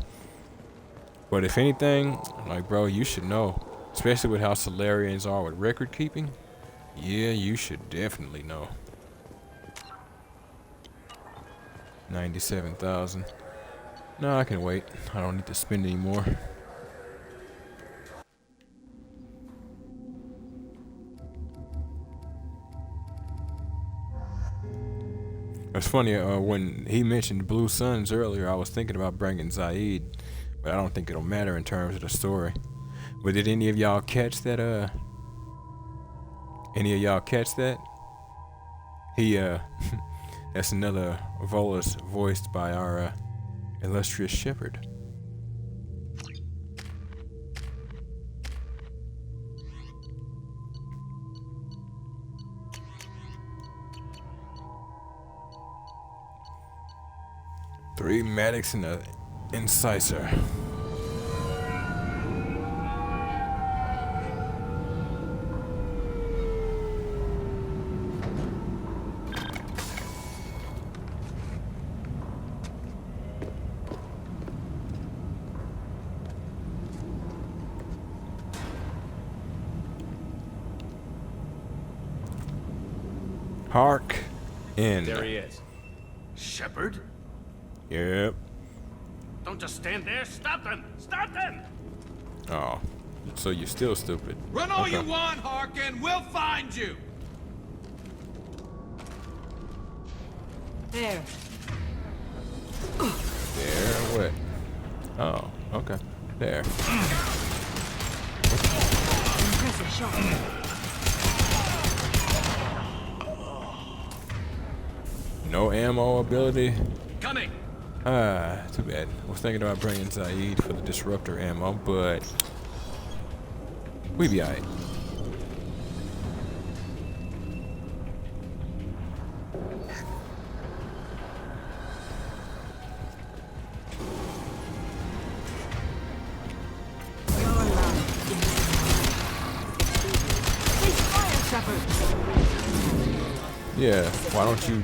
But if anything, like, bro, you should know. Especially with how Solarians are with record keeping. Yeah, you should definitely know. 97,000. No, I can wait. I don't need to spend any more. It's funny, when he mentioned Blue Suns earlier, I was thinking about bringing Zaid, but I don't think it'll matter in terms of the story. But did any of y'all catch that, He, that's another Volus voiced by our, illustrious shepherd. Three medics and an incisor. Hark in. There he is. Shepard? Yep. Don't just stand there. Stop them! Stop them! Oh, so you're still stupid. Run all you want, Harkin. We'll find you. There. There, what? Oh, okay. There. Impressive shot. No ammo ability. Coming. Too bad. I was thinking about bringing Zaid for the disruptor ammo, but we be alright. Yeah, why don't you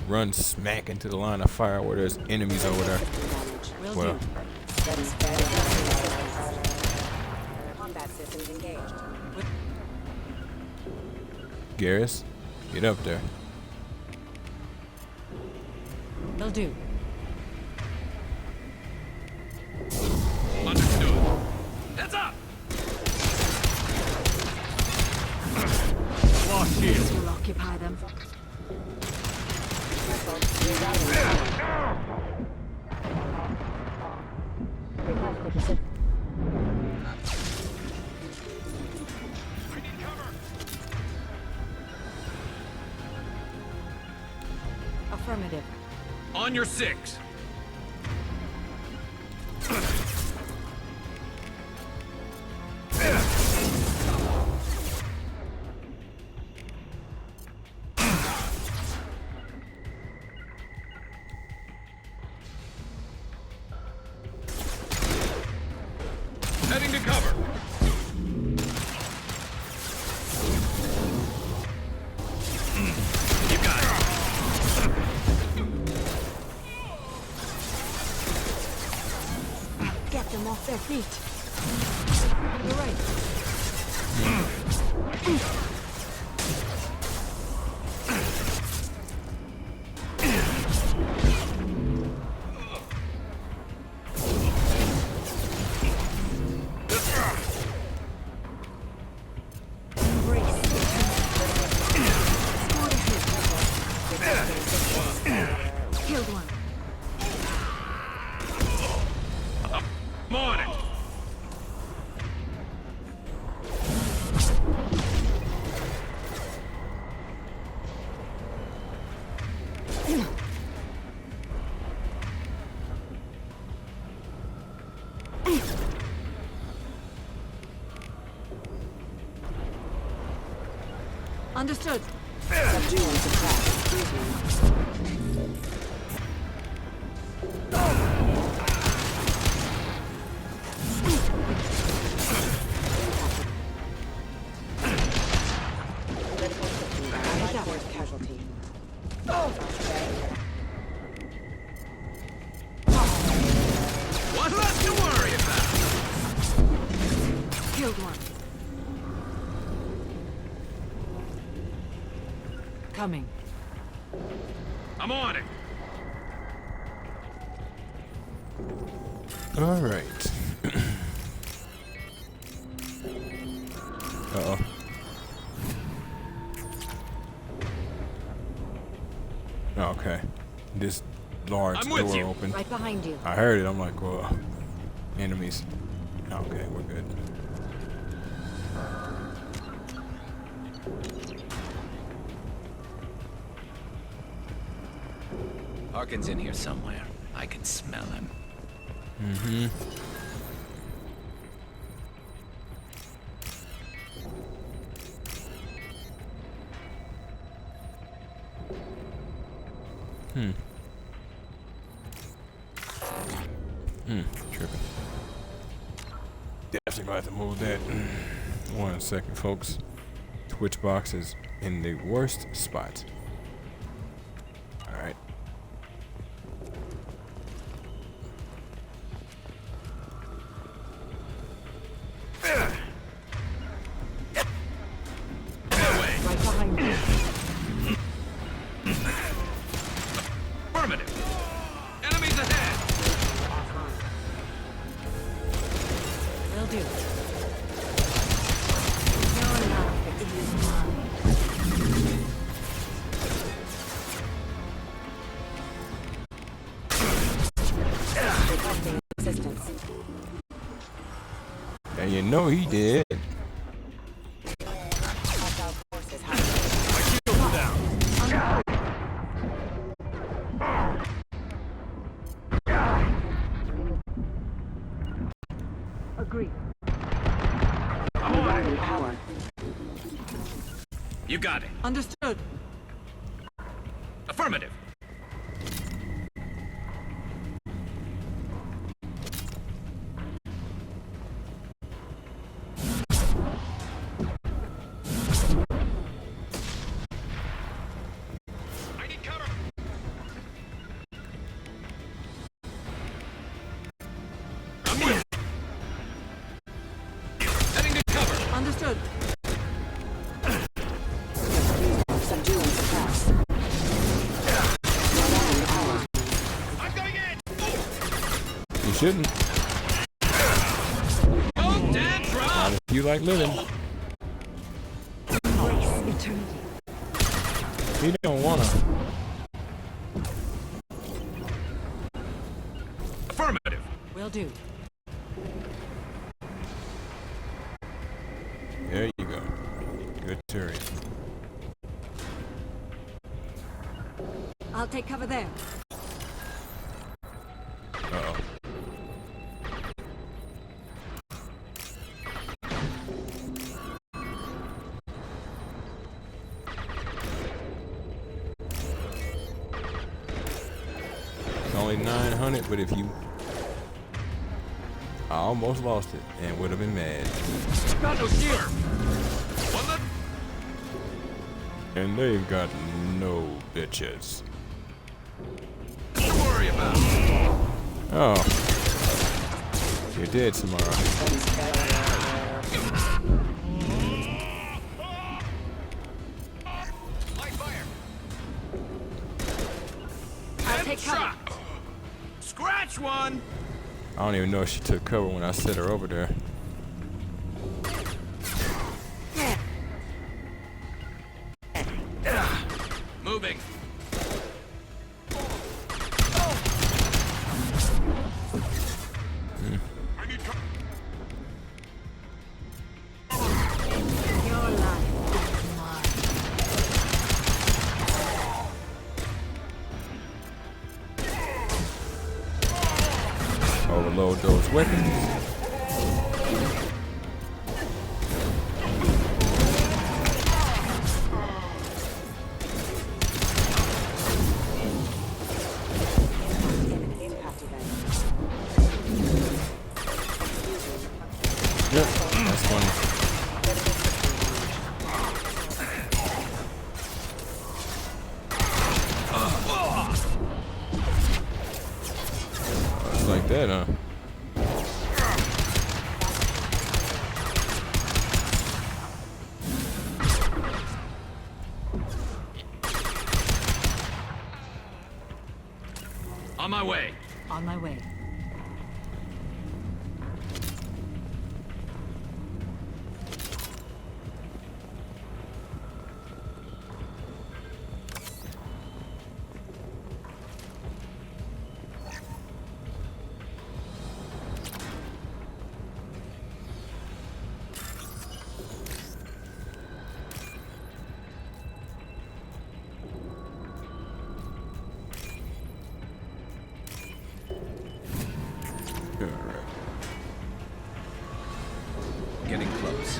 run smack into the line of fire where there's enemies over there? Well, Combat systems engaged. Garrus, get up there. They'll do. Understood. Heads up! Lost here. This will occupy them. Affirmative. On your six. Heading to cover. You got it. Get them off their feet. You're right. Killed one. I'm on it. Understood. Casualty. What's left to worry about? Killed one. coming. I'm on it. All right. Uh-oh. Okay. This large door opened. Right behind you. I heard it. I'm like, whoa. Enemies. Okay, we're good. Harkin's in here somewhere. I can smell him. Mm-hmm. Tripping. Definitely gonna have to move that. 1 second, folks. Twitch box is in the worst spot. Alright. Right behind you. Affirmative. Enemies ahead. Will do. Your life is mine. Requesting assistance. And you know he did. Agree. You got it. Understood. Affirmative. I need cover. I'm here. Heading to cover. Understood. Subdue and suppress. I'm going in. You shouldn't. Oh, dead drop. Not if you like living. Embrace eternity. He don't wanna. Affirmative. Will do. There you go. Good Tyrion. I'll take cover there. Uh-oh. It's only 900, but if you... I almost lost it and would have been mad. Got no shield. One left. And they've got no bitches. Don't worry about. Oh. You're dead, Samara. Light fire. I'll take cover. Shot. Scratch one. I don't even know if she took cover when I set her over there. Moving. I need cover. Your life is mine. Overload those weapons. Yep, that's funny. It's like that, huh? On my way. Getting close.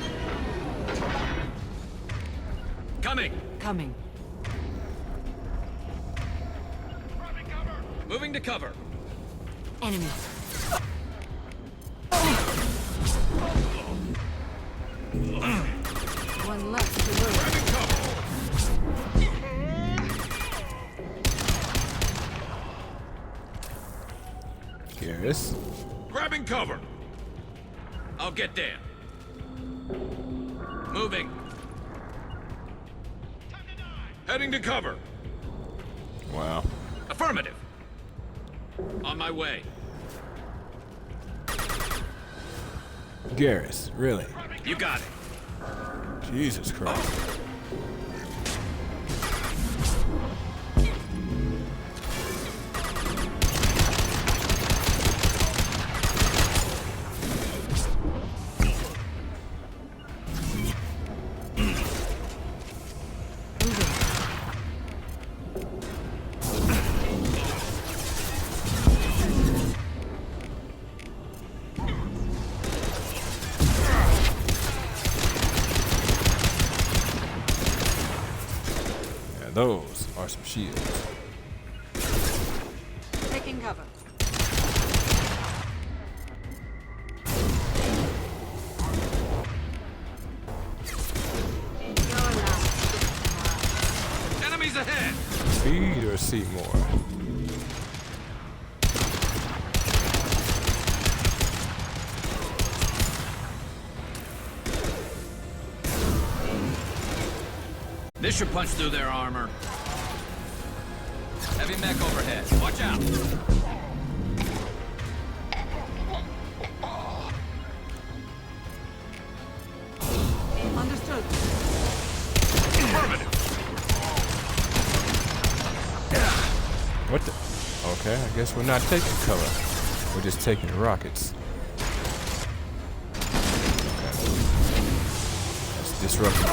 Coming! Coming. Moving to cover. Enemy. One left to move. Yes. Grabbing cover. I'll get there. Moving. Heading to cover. Wow. Affirmative. On my way. Garrus, really? You got it. Jesus Christ. Those are some shields. Taking cover. Enemies ahead. Speed or Seymour? This should punch through their armor. Heavy mech overhead. Watch out. Understood. Affirmative. What the? Okay, I guess we're not taking cover. We're just taking rockets. Okay. That's disrupting.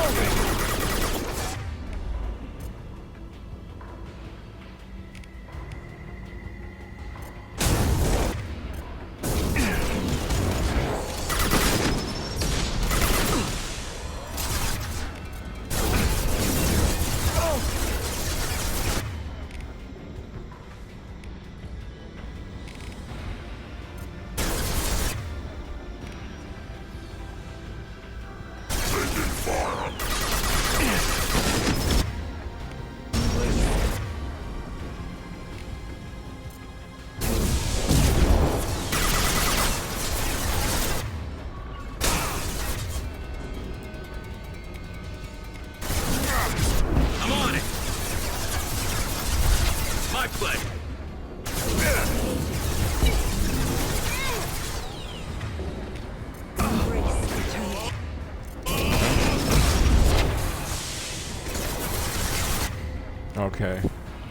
Okay,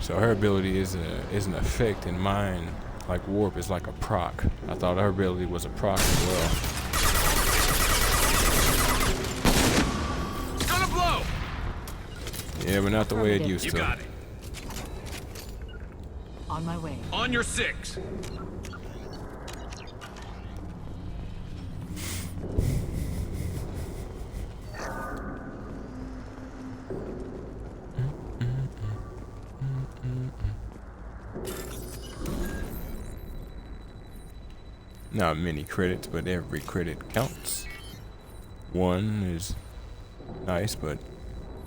so her ability is an effect, and mine, like warp, is like a proc. I thought her ability was a proc as well. It's gonna blow. Yeah, but not the way it used to. You got it. On my way. On your 6. Not many credits, but every credit counts. 1 is nice, but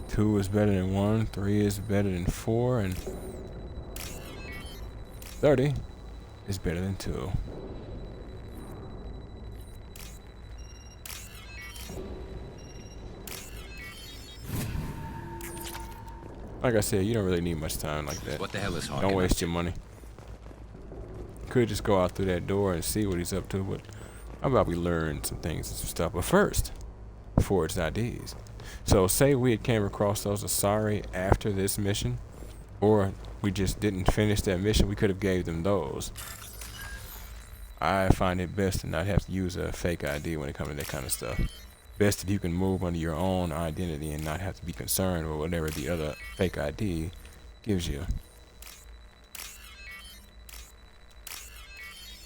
2 is better than 1, 3 is better than 4, and 30 is better than 2. Like I said, you don't really need much time like that. What the hell is Don't waste your money. could just go out through that door and see what he's up to, but how about we learn some things and some stuff? But first, forge IDs. So say we had came across those Asari after this mission, or we just didn't finish that mission, we could have gave them those. I find it best to not have to use a fake ID when it comes to that kind of stuff. Best if you can move under your own identity and not have to be concerned with whatever the other fake ID gives you.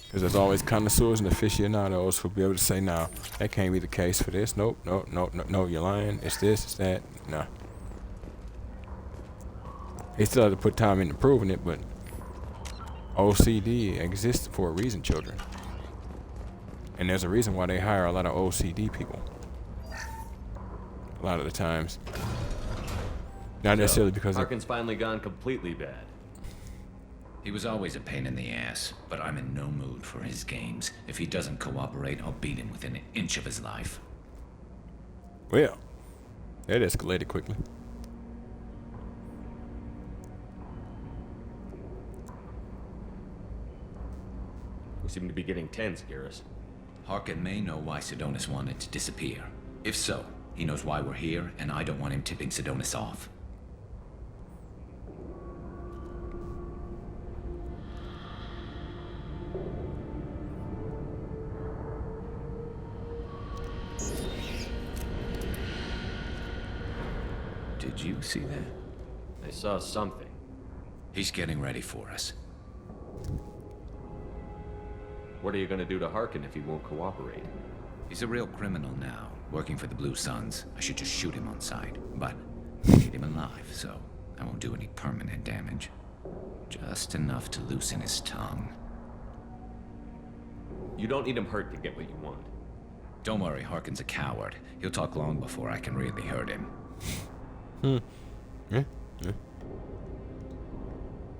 Because there's always connoisseurs and aficionados who'll be able to say, no, that can't be the case for this. Nope, no, you're lying. It's this, it's that. No. They still have to put time into proving it, but OCD exists for a reason, children. And there's a reason why they hire a lot of OCD people. A lot of the times. Not necessarily because Harkin's finally gone completely bad. He was always a pain in the ass, but I'm in no mood for his games. If he doesn't cooperate, I'll beat him within an inch of his life. Well, that escalated quickly. We seem to be getting tense, Garrus. Harkin may know why Sidonis wanted to disappear. If so, he knows why we're here, and I don't want him tipping Sidonis off. Did you see that? I saw something. He's getting ready for us. What are you gonna do to Harkin if he won't cooperate? He's a real criminal now, working for the Blue Suns. I should just shoot him on sight, but I need him alive, so I won't do any permanent damage. Just enough to loosen his tongue. You don't need him hurt to get what you want. Don't worry, Harkin's a coward. He'll talk long before I can really hurt him. Yeah.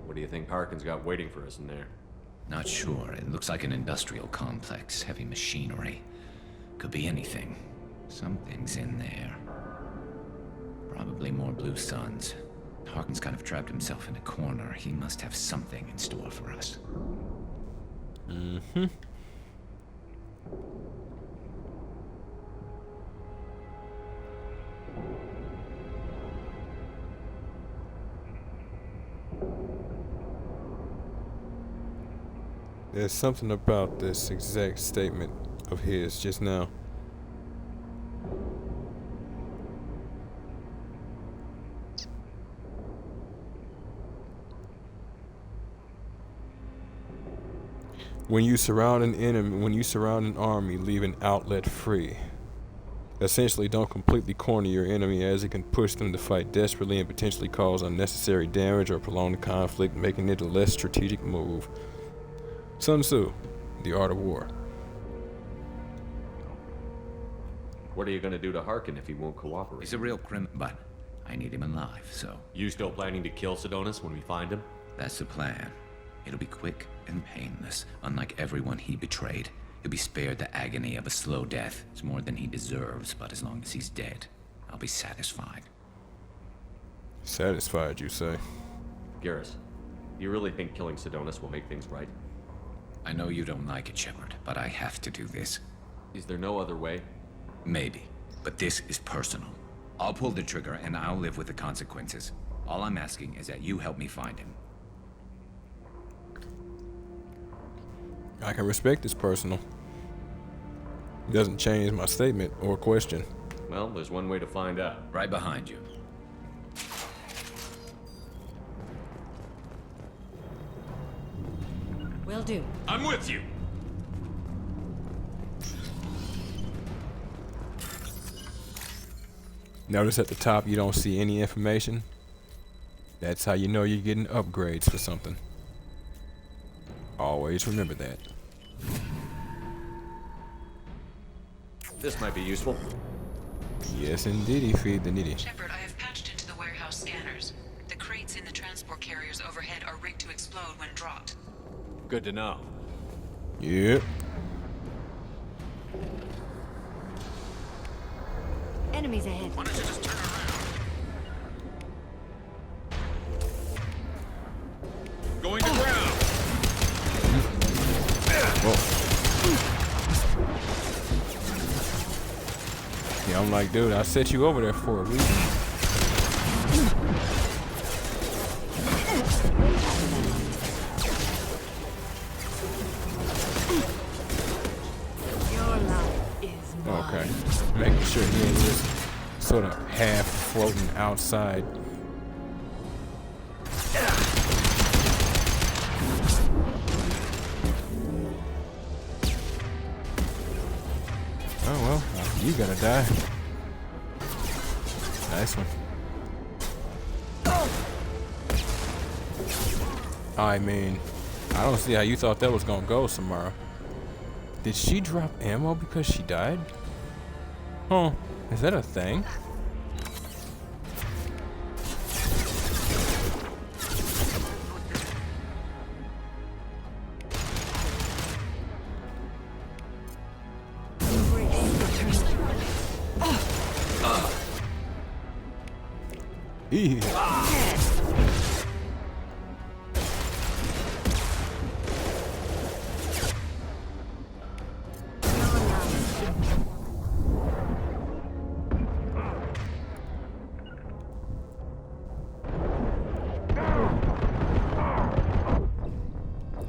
What do you think Harkin's got waiting for us in there? Not sure. It looks like an industrial complex. Heavy machinery. Could be anything. Something's in there. Probably more Blue Suns. Harkin's kind of trapped himself in a corner. He must have something in store for us. Mm-hmm. There's something about this exact statement of his just now. When you surround an army, leave an outlet free. Essentially, don't completely corner your enemy, as it can push them to fight desperately and potentially cause unnecessary damage or prolong the conflict, making it a less strategic move. Sun Tzu, The Art of War. What are you gonna do to Harkin if he won't cooperate? He's a real criminal, but I need him alive, so... You still planning to kill Sidonis when we find him? That's the plan. It'll be quick and painless, unlike everyone he betrayed. He'll be spared the agony of a slow death. It's more than he deserves, but as long as he's dead, I'll be satisfied. Satisfied, you say? Garrus, you really think killing Sidonis will make things right? I know you don't like it, Shepard, but I have to do this. Is there no other way? Maybe, but this is personal. I'll pull the trigger and I'll live with the consequences. All I'm asking is that you help me find him. I can respect it's personal. It doesn't change my statement or question. Well, there's one way to find out. Right behind you. Will do. I'm with you. Notice at the top you don't see any information. That's how you know you're getting upgrades for something. Always remember that. This might be useful. Yes, indeedy, feed the needy. Shepard, I have patched into the warehouse scanners. The crates in the transport carriers overhead are rigged to explode when dropped. Good to know. Yep. Enemies ahead. Why don't you just turn around? Going to ground. Yeah, I'm like, dude, I set you over there for a reason. Okay, making sure he ain't just sort of half floating outside. Oh well, you gotta die. Nice one. I mean, I don't see how you thought that was gonna go, Samara. Did she drop ammo because she died? Huh, is that a thing?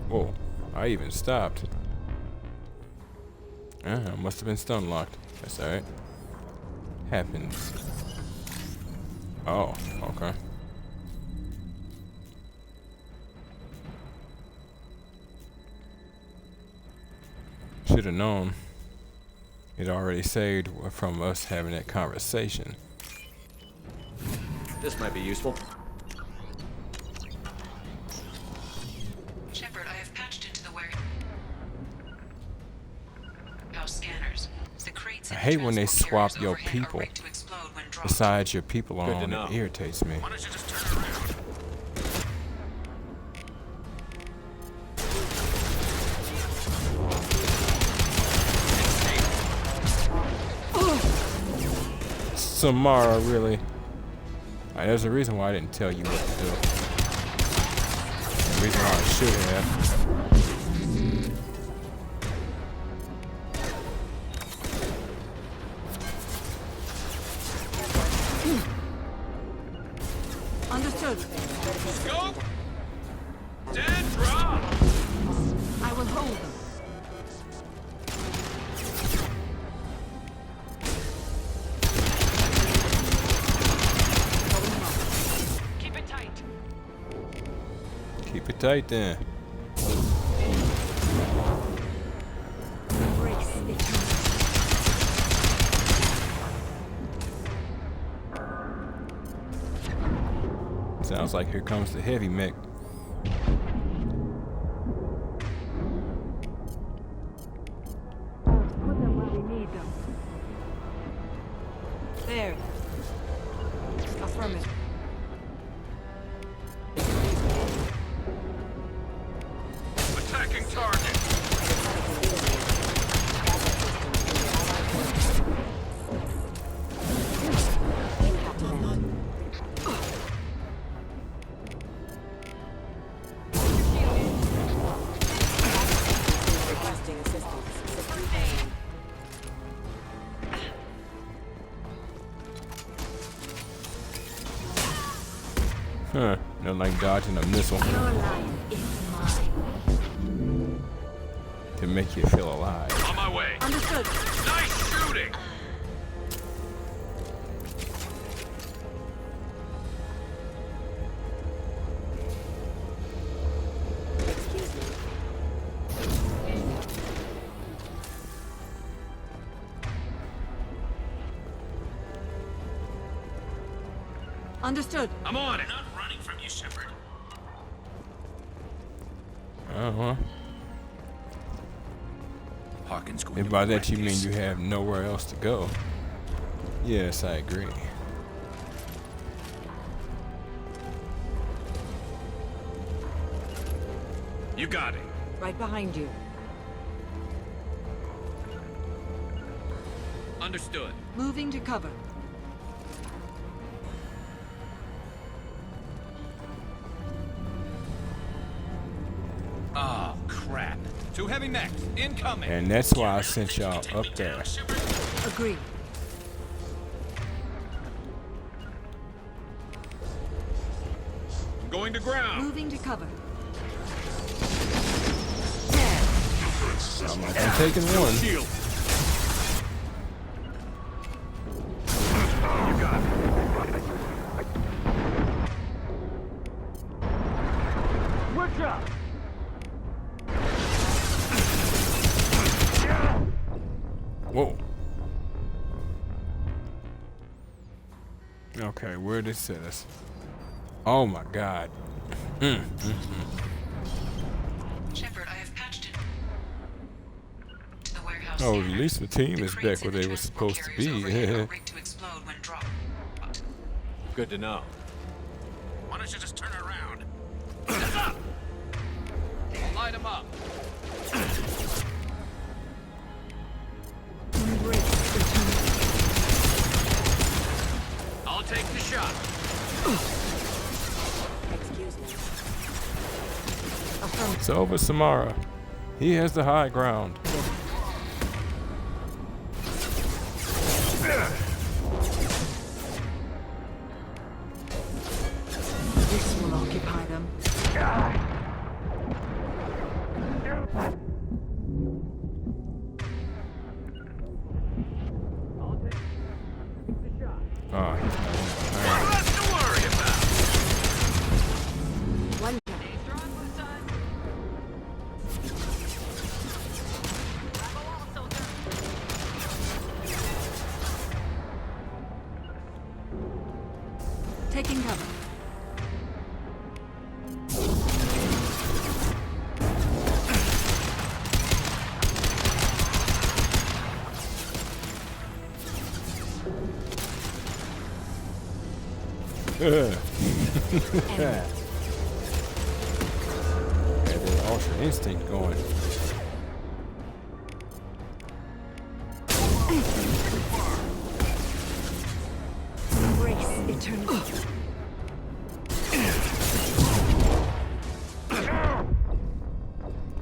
Whoa, I even stopped. Must have been stun locked. That's alright. Happens. Oh, okay. Should have known. It already saved from us having that conversation. This might be useful. Shepard, I have patched into the warehouse scanners. The crates I hate when they swap your people. Besides your people on, it irritates me. Why don't you just turn around? Samara, really? There's a reason why I didn't tell you what to do. The reason why I should have. Understood. Scope! Dead drop! I will hold them. Keep it tight. Keep it tight then. Sounds like here comes the heavy mech. Put them where we need them. There. Affirmative. Attacking target! Huh, nothing like dodging a missile to make you feel alive. On my way. Understood. Nice shooting! Understood. I'm on it. Not running from you, Shepard. Uh-huh. Hawkins going And by that you mean you have nowhere else to go. Yes, I agree. You got it. Right behind you. Understood. Moving to cover. Oh, crap. Too heavy. heavy mech. Incoming. And that's why I sent y'all up there. Agreed. Going to ground. Moving to cover. I'm taking one. Shield. Switch up! Whoa. Okay, where did it set us? Oh my god. Shepard, I have patched it to the warehouse. Oh, at scanner. least the team The is crates back where in the they were transport supposed to carriers be. overhead are rigged to explode when dropped. Good to know. Why don't you just turn around? Step up! I'll light him up. I'll take the shot. Excuse me. It's over, Samara. He has the high ground. This will occupy them. Oh, he's not. Less to worry about. One. Taking cover. Had that ultra instinct going. Embrace eternity.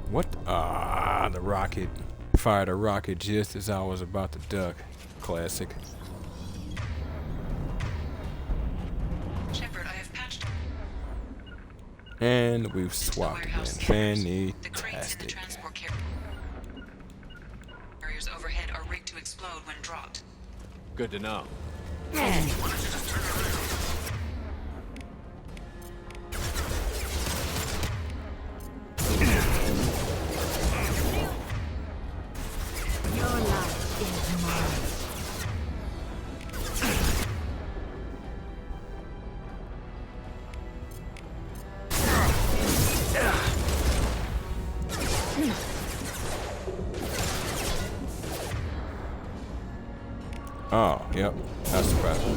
What? Ah, the rocket. Fired a rocket just as I was about to duck. Classic. Shepard, I have patched And we've the swapped again. warehouse scaners. The crates in the Fantastic. transport carriers overhead are rigged to explode when dropped. Good to know. Why don't you just turn around? Your life is mine. Oh, yep. That's the problem.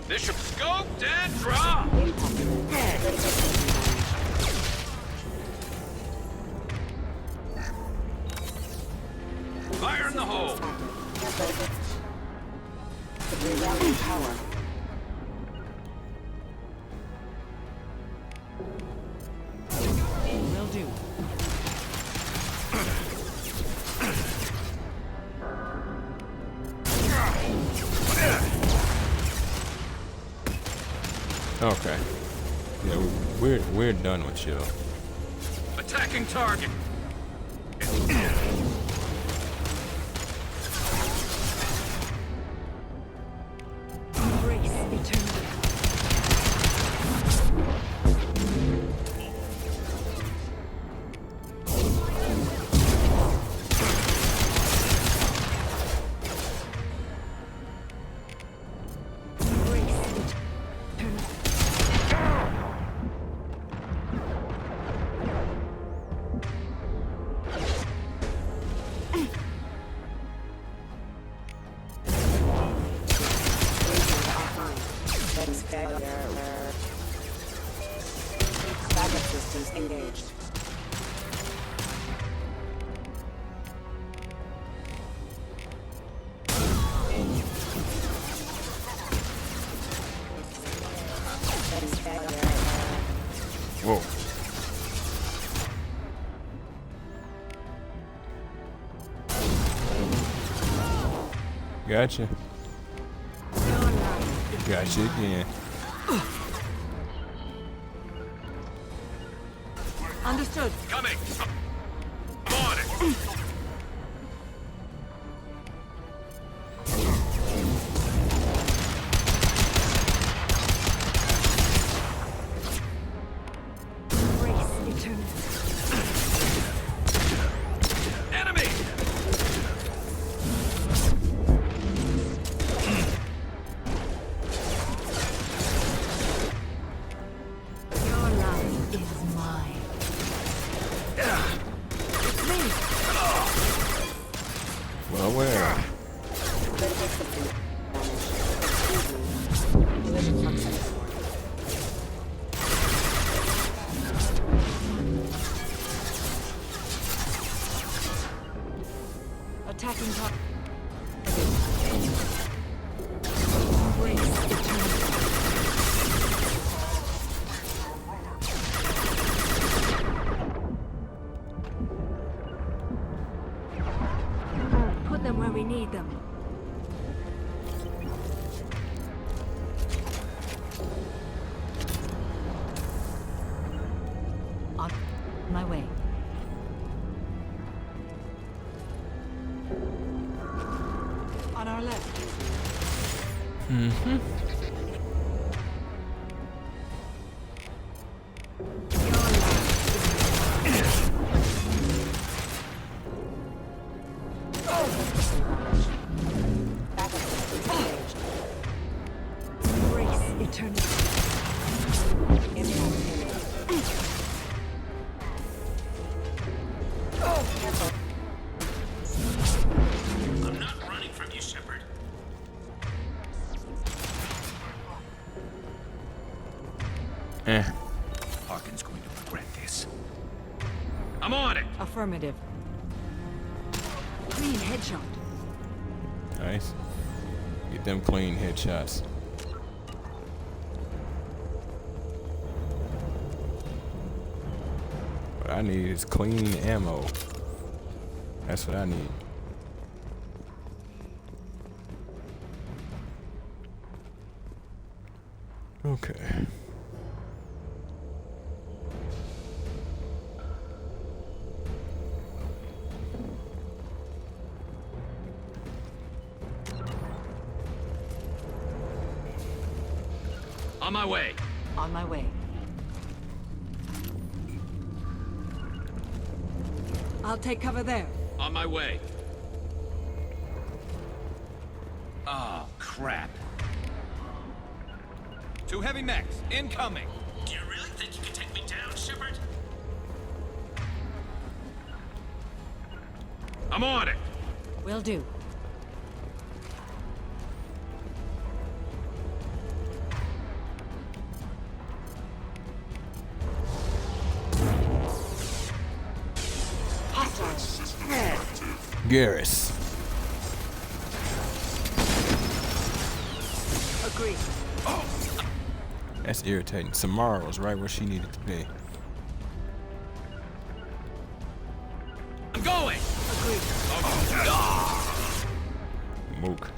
Bishop scoped and dropped. Fire in the hole. Power. Will do. Okay. Yeah, we're done with you. Attacking target. Embrace eternity. Backup systems engaged. Whoa. Gotcha. Gotcha again. Understood. Coming. I'm on it. Enemy. Your life is mine. It's me. Well, where? Attacking top. Put them where we need them. On my way. On our left. Mm-hmm. Embrace eternity. I'm not running from you, Shepard. Harkin's going to regret this. I'm on it. Affirmative. Clean headshot. Nice. Get them clean headshots. What I need is clean ammo. That's what I need. Okay. On my way. On my way. I'll take cover there. On my way. Oh, crap. 2 heavy mechs, incoming. Do you really think you can take me down, Shepard? I'm on it. Will do. Garrus. Agreed. That's irritating. Samara's right where she needed to be. I'm going. Agreed. Mook.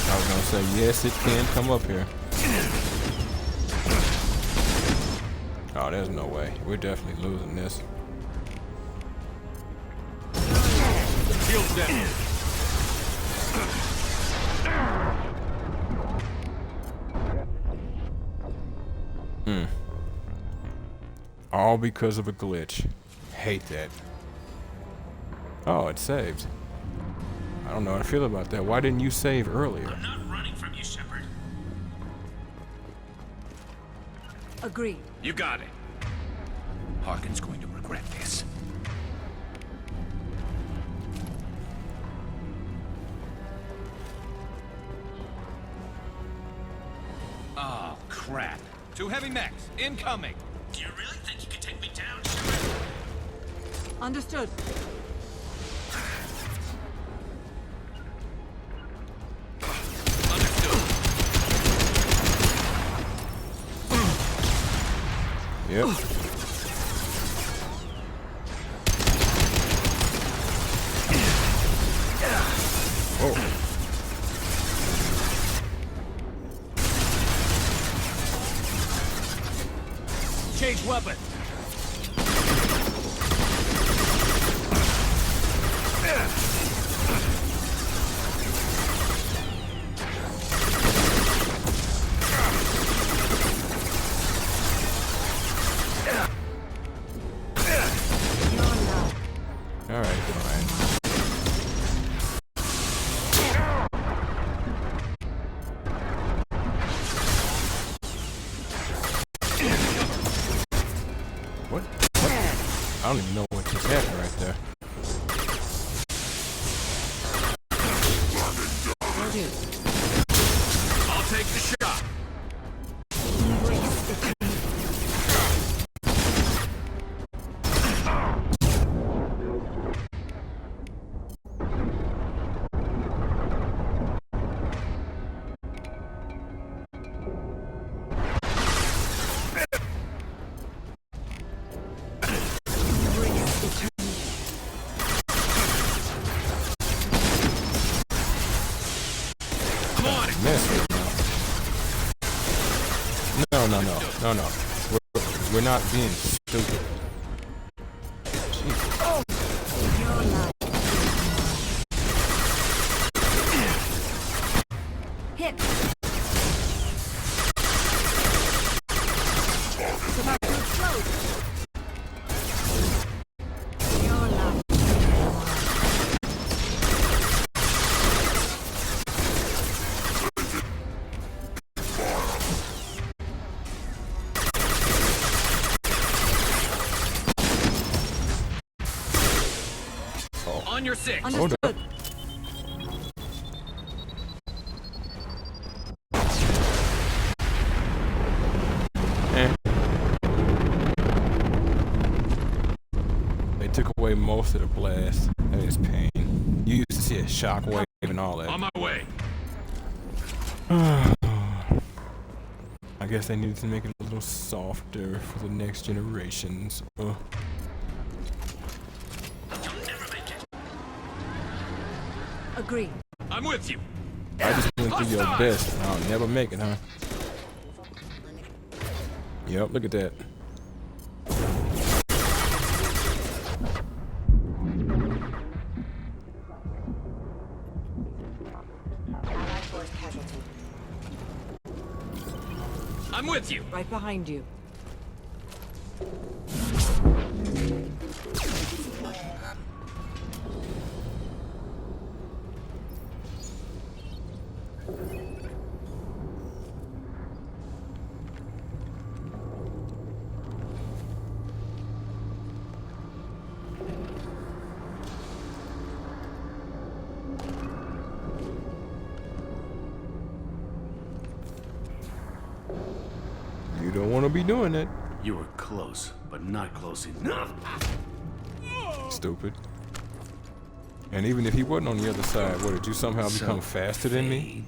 I was gonna say, yes, it can come up here. Oh, there's no way. We're definitely losing this. Shields down. All because of a glitch. Hate that. Oh, it saved. I don't know how I feel about that. Why didn't you save earlier? I'm not running from you, Shepard. Agreed. You got it. Harkin's going to regret this. Oh, crap. 2 heavy mechs, incoming. Do you really think you can take me down? Understood. Yep. Oh. Change weapon. Alright, fine. What? I don't even know what just happened right there. I'll take the shot. No. We're not being stupid. Jesus. Hit. It's about to explode. On your 6. Hold up. They took away most of the blast. That is pain. You used to see a shockwave and all that. On my way. I guess they needed to make it a little softer for the next generations. Agree. I'm with you. I just went through your best. I'll never make it, huh? Yep, look at that. I'm with you. Right behind you. You don't want to be doing that. You were close, but not close enough. Stupid. And even if he wasn't on the other side, what, did you somehow become faster than me?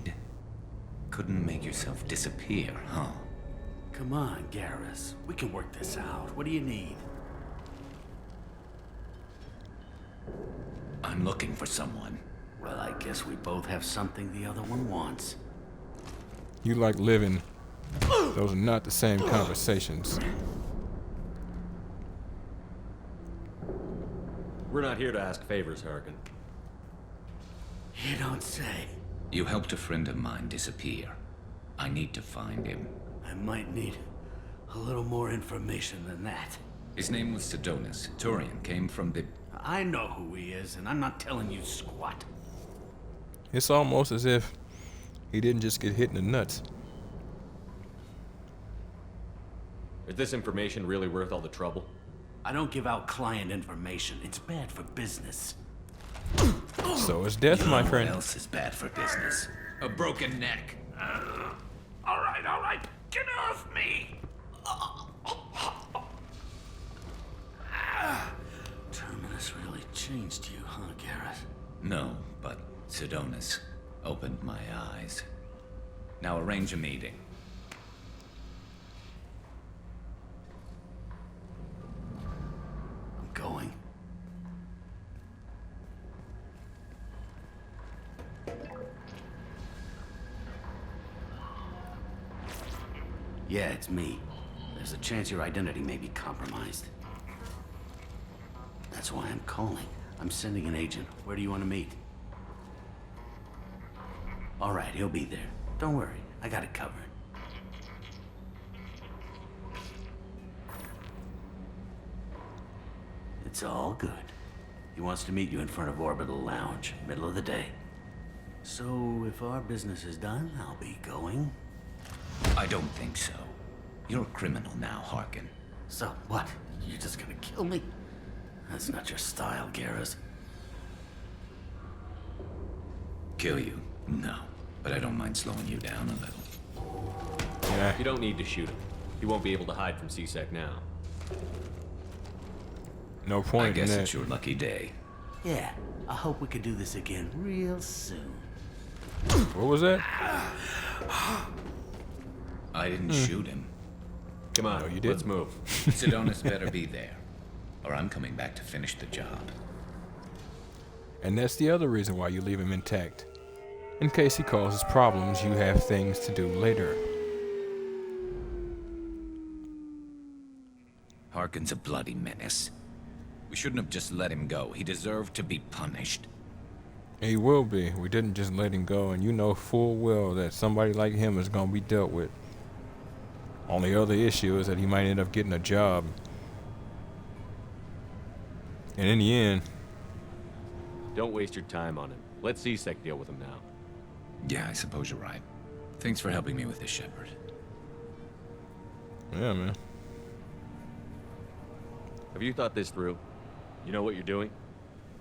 Couldn't make yourself disappear, huh? Come on, Garrus. We can work this out. What do you need? I'm looking for someone. Well, I guess we both have something the other one wants. You like living. Those are not the same conversations. We're not here to ask favors, Harkin. You don't say. You helped a friend of mine disappear. I need to find him. I might need a little more information than that. His name was Sidonis. Turian came from the... I know who he is, and I'm not telling you squat. It's almost as if he didn't just get hit in the nuts. Is this information really worth all the trouble? I don't give out client information. It's bad for business. So is death, my friend. What else is bad for business? A broken neck. All right. changed you, huh, Garrett? No, but Sidonis opened my eyes. Now arrange a meeting. I'm going. Yeah, it's me. There's a chance your identity may be compromised. That's why I'm calling. I'm sending an agent. Where do you want to meet? All right, he'll be there. Don't worry, I got it covered. It's all good. He wants to meet you in front of Orbital Lounge, middle of the day. So, if our business is done, I'll be going. I don't think so. You're a criminal now, Harkin. So, what? You're just gonna kill me? That's not your style, Garrus. Kill you? No. But I don't mind slowing you down a little. Yeah. You don't need to shoot him. He won't be able to hide from C-Sec now. No point I guess in that. it's your lucky day. Yeah, I hope we can do this again real soon. What was that? I didn't shoot him. Come on, no, you did. Let's move. Sidonis better be there, or I'm coming back to finish the job. And that's the other reason why you leave him intact. In case he causes problems, you have things to do later. Harkin's a bloody menace. We shouldn't have just let him go. He deserved to be punished. He will be. We didn't just let him go, and you know full well that somebody like him is gonna be dealt with. Only other issue is that he might end up getting a job. And in the end... Don't waste your time on him. Let C-Sec deal with him now. Yeah, I suppose you're right. Thanks for helping me with this, Shepard. Yeah, man. Have you thought this through? You know what you're doing?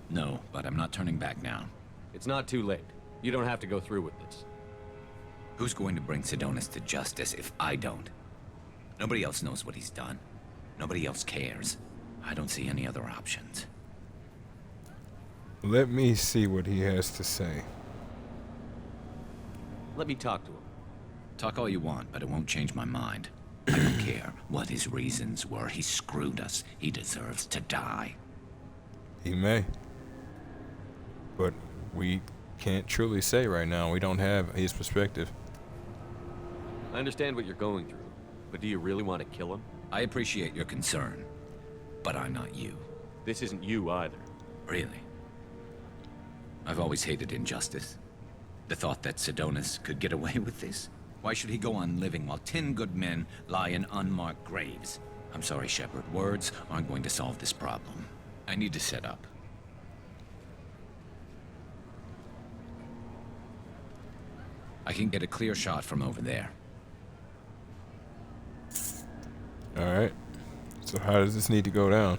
No, but I'm not turning back now. It's not too late. You don't have to go through with this. Who's going to bring Sidonis to justice if I don't? Nobody else knows what he's done. Nobody else cares. I don't see any other options. Let me see what he has to say. Let me talk to him. Talk all you want, but it won't change my mind. I don't care what his reasons were. He screwed us. He deserves to die. He may. But we can't truly say right now. We don't have his perspective. I understand what you're going through, but do you really want to kill him? I appreciate your concern, but I'm not you. This isn't you either. Really? I've always hated injustice. The thought that Sidonis could get away with this? Why should he go on living while 10 good men lie in unmarked graves? I'm sorry, Shepard. Words aren't going to solve this problem. I need to set up. I can get a clear shot from over there. Alright. So how does this need to go down?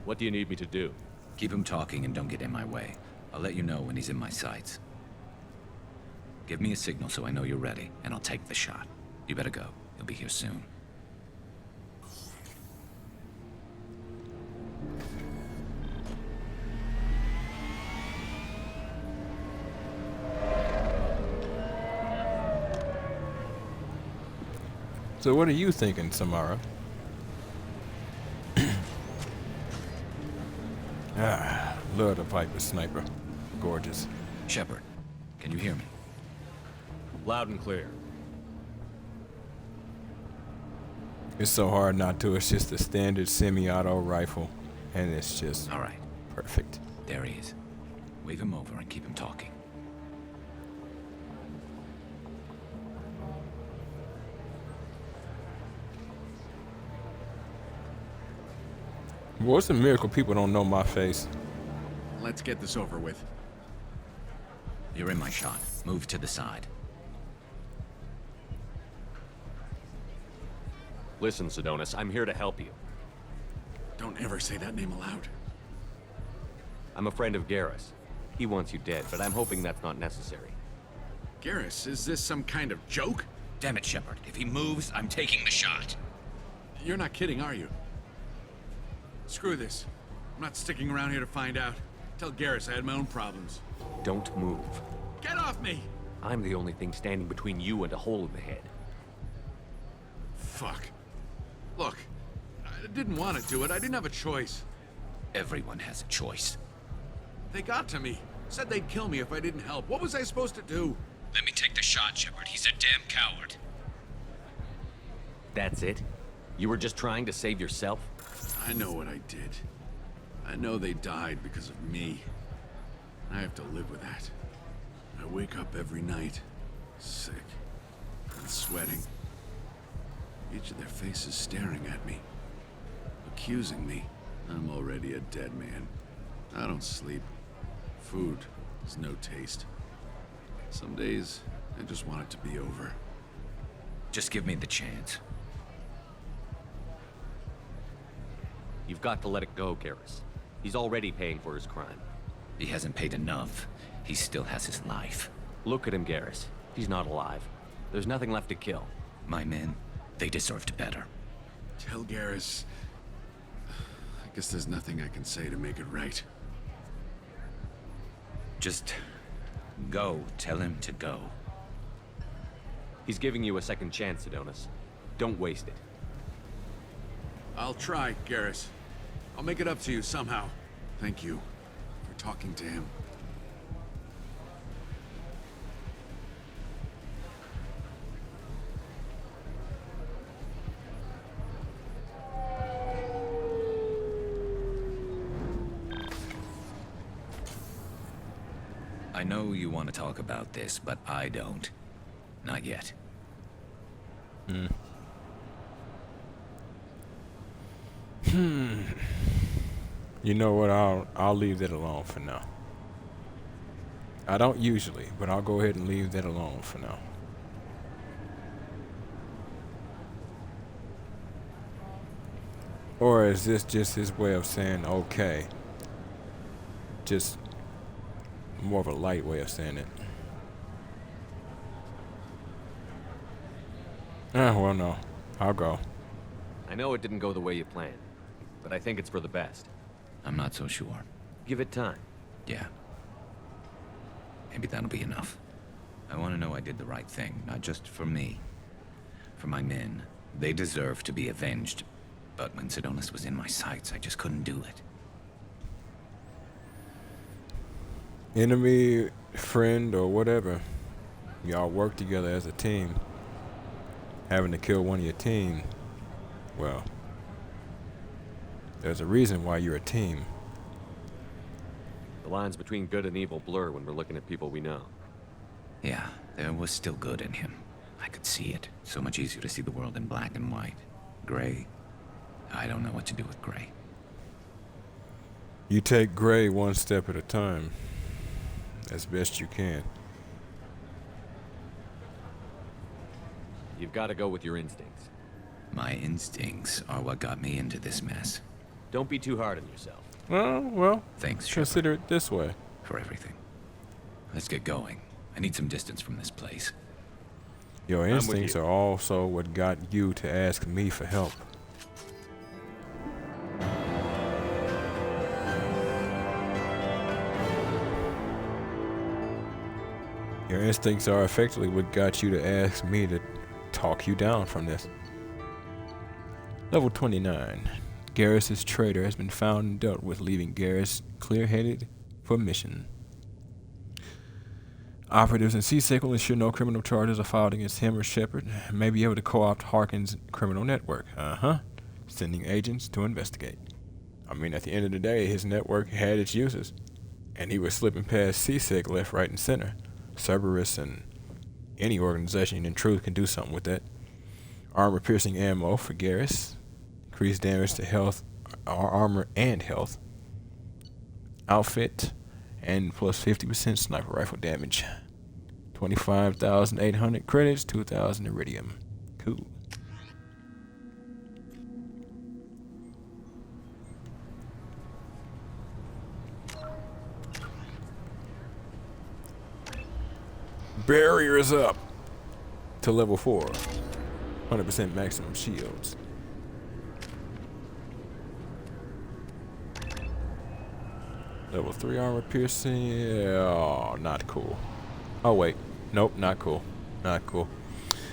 What do you need me to do? Keep him talking and don't get in my way. I'll let you know when he's in my sights. Give me a signal so I know you're ready, and I'll take the shot. You better go. He'll be here soon. So what are you thinking, Samara? Love the Viper sniper. Gorgeous. Shepard, can you hear me? Loud and clear. It's so hard not to. It's just a standard semi-auto rifle. And it's just... All right. Perfect. There he is. Wave him over and keep him talking. Well, it's a miracle people don't know my face. Let's get this over with. You're in my shot. Move to the side. Listen, Sidonis, I'm here to help you. Don't ever say that name aloud. I'm a friend of Garrus. He wants you dead, but I'm hoping that's not necessary. Garrus, is this some kind of joke? Damn it, Shepard. If he moves, I'm taking the shot. You're not kidding, are you? Screw this. I'm not sticking around here to find out. Tell Garrus I had my own problems. Don't move. Get off me! I'm the only thing standing between you and a hole in the head. Fuck. Look, I didn't want to do it. I didn't have a choice. Everyone has a choice. They got to me. Said they'd kill me if I didn't help. What was I supposed to do? Let me take the shot, Shepard. He's a damn coward. That's it? You were just trying to save yourself? I know what I did. I know they died because of me. I have to live with that. I wake up every night, sick and sweating. Each of their faces staring at me, accusing me. I'm already a dead man. I don't sleep. Food has no taste. Some days, I just want it to be over. Just give me the chance. You've got to let it go, Garrus. He's already paying for his crime. He hasn't paid enough. He still has his life. Look at him, Garrus. He's not alive. There's nothing left to kill. My men, they deserved better. Tell Garrus... I guess there's nothing I can say to make it right. Just go. Tell him to go. He's giving you a second chance, Adonis. Don't waste it. I'll try, Garrus. I'll make it up to you somehow. Thank you for talking to him. I know you want to talk about this, but I don't. Not yet. You know what? I'll leave that alone for now. I don't usually, but I'll go ahead and leave that alone for now. Or is this just his way of saying okay? Just more of a light way of saying it. Well, no. I'll go. I know it didn't go the way you planned, but I think it's for the best. I'm not so sure. Give it time. Yeah. Maybe that'll be enough. I want to know I did the right thing, not just for me. For my men. They deserve to be avenged. But when Sidonis was in my sights, I just couldn't do it. Enemy, friend, or whatever. Y'all work together as a team. Having to kill one of your team, well, there's a reason why you're a team. The lines between good and evil blur when we're looking at people we know. Yeah, there was still good in him. I could see it. So much easier to see the world in black and white. Gray. I don't know what to do with Gray. You take Gray one step at a time, as best you can. You've got to go with your instincts. My instincts are what got me into this mess. Don't be too hard on yourself. Well, thanks, consider it this way. For everything. Let's get going. I need some distance from this place. Your instincts are also what got you to ask me for help. Your instincts are effectively what got you to ask me to talk you down from this. Level 29. Garrus's traitor has been found and dealt with, leaving Garrus clear-headed for mission. Operatives in C-Sec will ensure no criminal charges are filed against him or Shepard, may be able to co-opt Harkin's criminal network. Sending agents to investigate. I mean, at the end of the day, his network had its uses, and he was slipping past C-Sec left, right, and center. Cerberus and any organization in truth can do something with that. Armor-piercing ammo for Garrus. Increased damage to health, armor and health. Outfit and plus 50% sniper rifle damage. 25,800 credits, 2,000 iridium. Cool. Barriers up to level 4. 100% maximum shields. Level 3 armor piercing. Yeah, oh, not cool. Oh, wait. Nope, not cool. Not cool.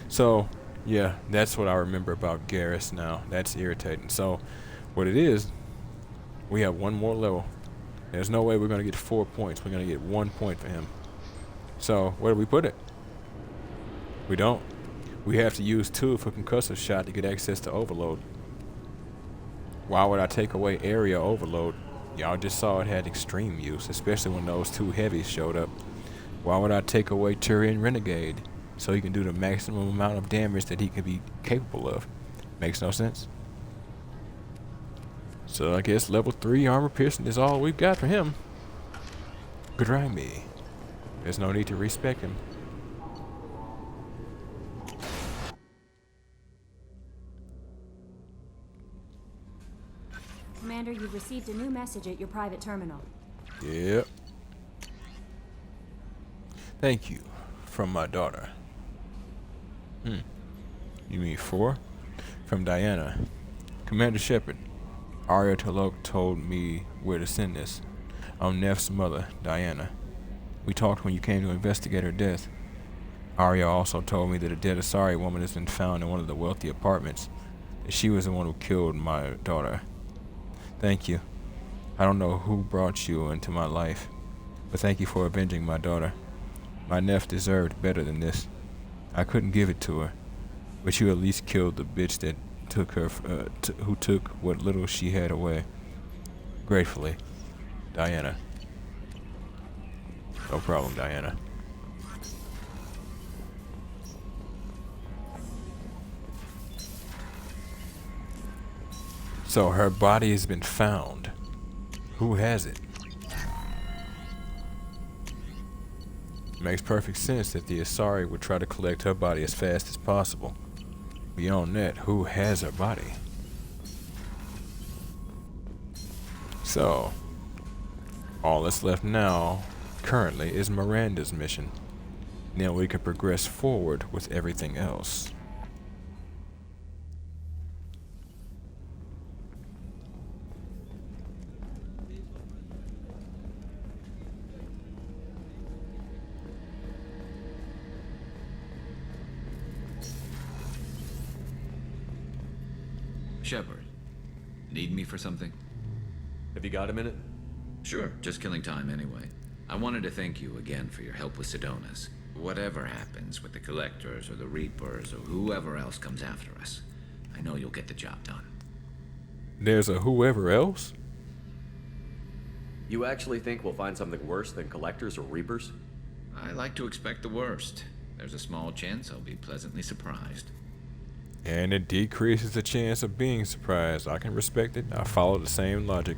So, yeah, that's what I remember about Garrus now. That's irritating. So, what it is, we have one more level. There's no way we're going to get 4 points. We're going to get 1 point for him. So, where do we put it? We don't. We have to use 2 for concussive shot to get access to overload. Why would I take away area overload? Y'all just saw it had extreme use, especially when those 2 heavies showed up. Why would I take away Turian Renegade so he can do the maximum amount of damage that he can be capable of? Makes no sense. So I guess level 3 armor piercing is all we've got for him. Grimy. There's no need to respec him. Commander, you've received a new message at your private terminal. Yep. Thank you. From my daughter. You mean 4? From Diana. Commander Shepard, Arya Talok told me where to send this. I'm Neff's mother, Diana. We talked when you came to investigate her death. Arya also told me that a dead Asari woman has been found in one of the wealthy apartments. That she was the one who killed my daughter. Thank you. I don't know who brought you into my life, but thank you for avenging my daughter. My Neff deserved better than this. I couldn't give it to her, but you at least killed the bitch that took her, who took what little she had away. Gratefully, Diana. No problem, Diana. So her body has been found. Who has it? Makes perfect sense that the Asari would try to collect her body as fast as possible. Beyond that, who has her body? So, all that's left now, currently, is Miranda's mission. Then we can progress forward with everything else. Shepard, need me for something? Have you got a minute? Sure, just killing time anyway. I wanted to thank you again for your help with Sedona's. Whatever happens with the Collectors or the Reapers or whoever else comes after us, I know you'll get the job done. There's a whoever else? You actually think we'll find something worse than Collectors or Reapers? I like to expect the worst. There's a small chance I'll be pleasantly surprised. And it decreases the chance of being surprised. I can respect it. I follow the same logic.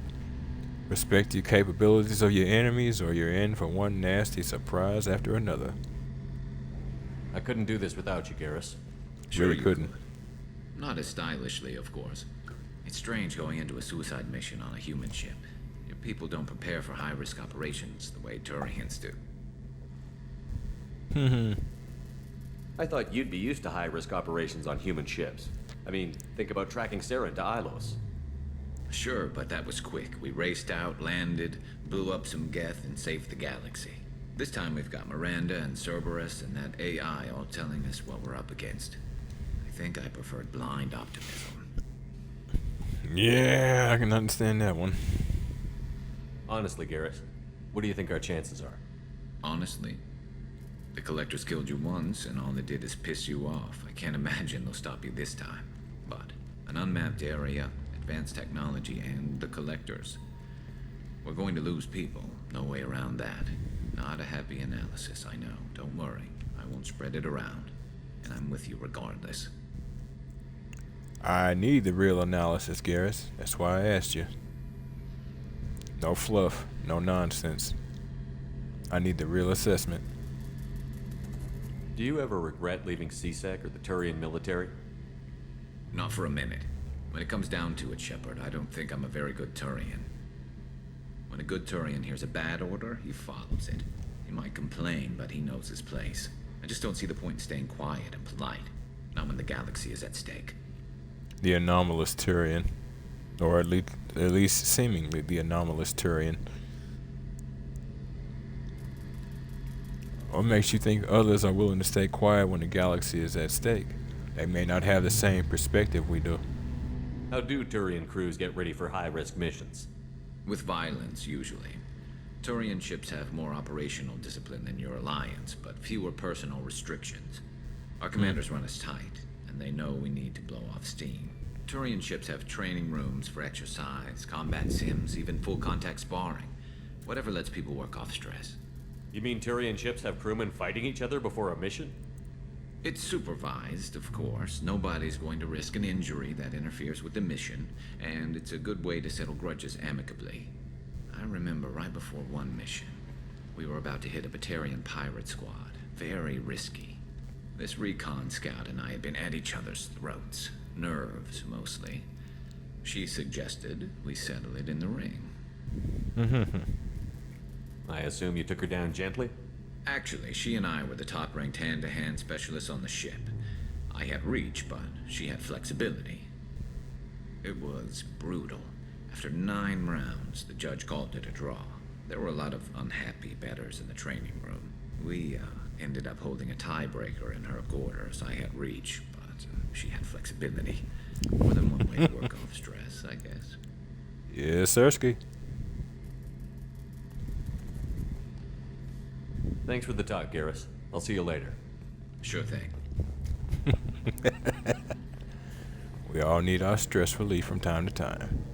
Respect the capabilities of your enemies or you're in for one nasty surprise after another. I couldn't do this without you, Garrus. Sure really you couldn't. Could. Not as stylishly, of course. It's strange going into a suicide mission on a human ship. Your people don't prepare for high-risk operations the way Turians do. I thought you'd be used to high-risk operations on human ships. I mean, think about tracking Sarah into Ilos. Sure, but that was quick. We raced out, landed, blew up some Geth, and saved the galaxy. This time we've got Miranda and Cerberus and that AI all telling us what we're up against. I think I preferred blind optimism. Yeah, I can understand that one. Honestly, Garrus, what do you think our chances are? Honestly? The Collectors killed you once, and all they did is piss you off. I can't imagine they'll stop you this time. But an unmapped area, advanced technology, and the Collectors. We're going to lose people. No way around that. Not a happy analysis, I know. Don't worry. I won't spread it around. And I'm with you regardless. I need the real analysis, Garrus. That's why I asked you. No fluff. No nonsense. I need the real assessment. Do you ever regret leaving CSEC or the Turian military? Not for a minute. When it comes down to it, Shepard, I don't think I'm a very good Turian. When a good Turian hears a bad order, he follows it. He might complain, but he knows his place. I just don't see the point in staying quiet and polite. Not when the galaxy is at stake. The anomalous Turian. Or at least seemingly the anomalous Turian. What makes you think others are willing to stay quiet when the galaxy is at stake? They may not have the same perspective we do. How do Turian crews get ready for high-risk missions? With violence, usually. Turian ships have more operational discipline than your alliance, but fewer personal restrictions. Our commanders run us tight, and they know we need to blow off steam. Turian ships have training rooms for exercise, combat sims, even full-contact sparring. Whatever lets people work off stress. You mean Turian ships have crewmen fighting each other before a mission? It's supervised, of course. Nobody's going to risk an injury that interferes with the mission, and it's a good way to settle grudges amicably. I remember right before one mission, we were about to hit a Batarian pirate squad. Very risky. This recon scout and I had been at each other's throats. Nerves, mostly. She suggested we settle it in the ring. I assume you took her down gently? Actually, she and I were the top-ranked hand-to-hand specialists on the ship. I had reach, but she had flexibility. It was brutal. After 9 rounds, the judge called it a draw. There were a lot of unhappy bettors in the training room. We ended up holding a tiebreaker in her quarters. I had reach, but she had flexibility. More than one way to work off stress, I guess. Yes, Sirski. Thanks for the talk, Garrus. I'll see you later. Sure thing. We all need our stress relief from time to time.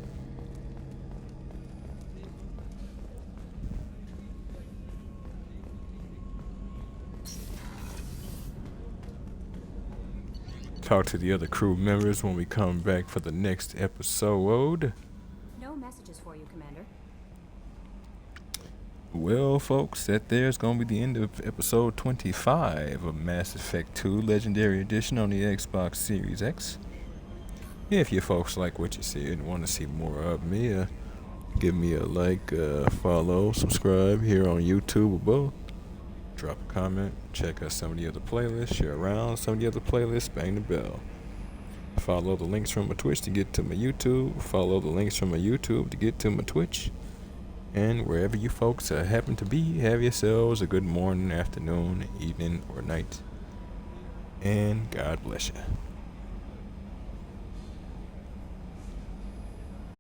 Talk to the other crew members when we come back for the next episode. No messages for you, Commander. Well, folks, that there's going to be the end of episode 25 of Mass Effect 2 Legendary Edition on the Xbox Series X. If you folks like what you see and want to see more of me, give me a like, follow, subscribe here on YouTube or both. Drop a comment, check out some of the other playlists, share around some of the other playlists, bang the bell. Follow the links from my Twitch to get to my YouTube, follow the links from my YouTube to get to my Twitch. And wherever you folks happen to be, have yourselves a good morning, afternoon, evening, or night. And God bless you.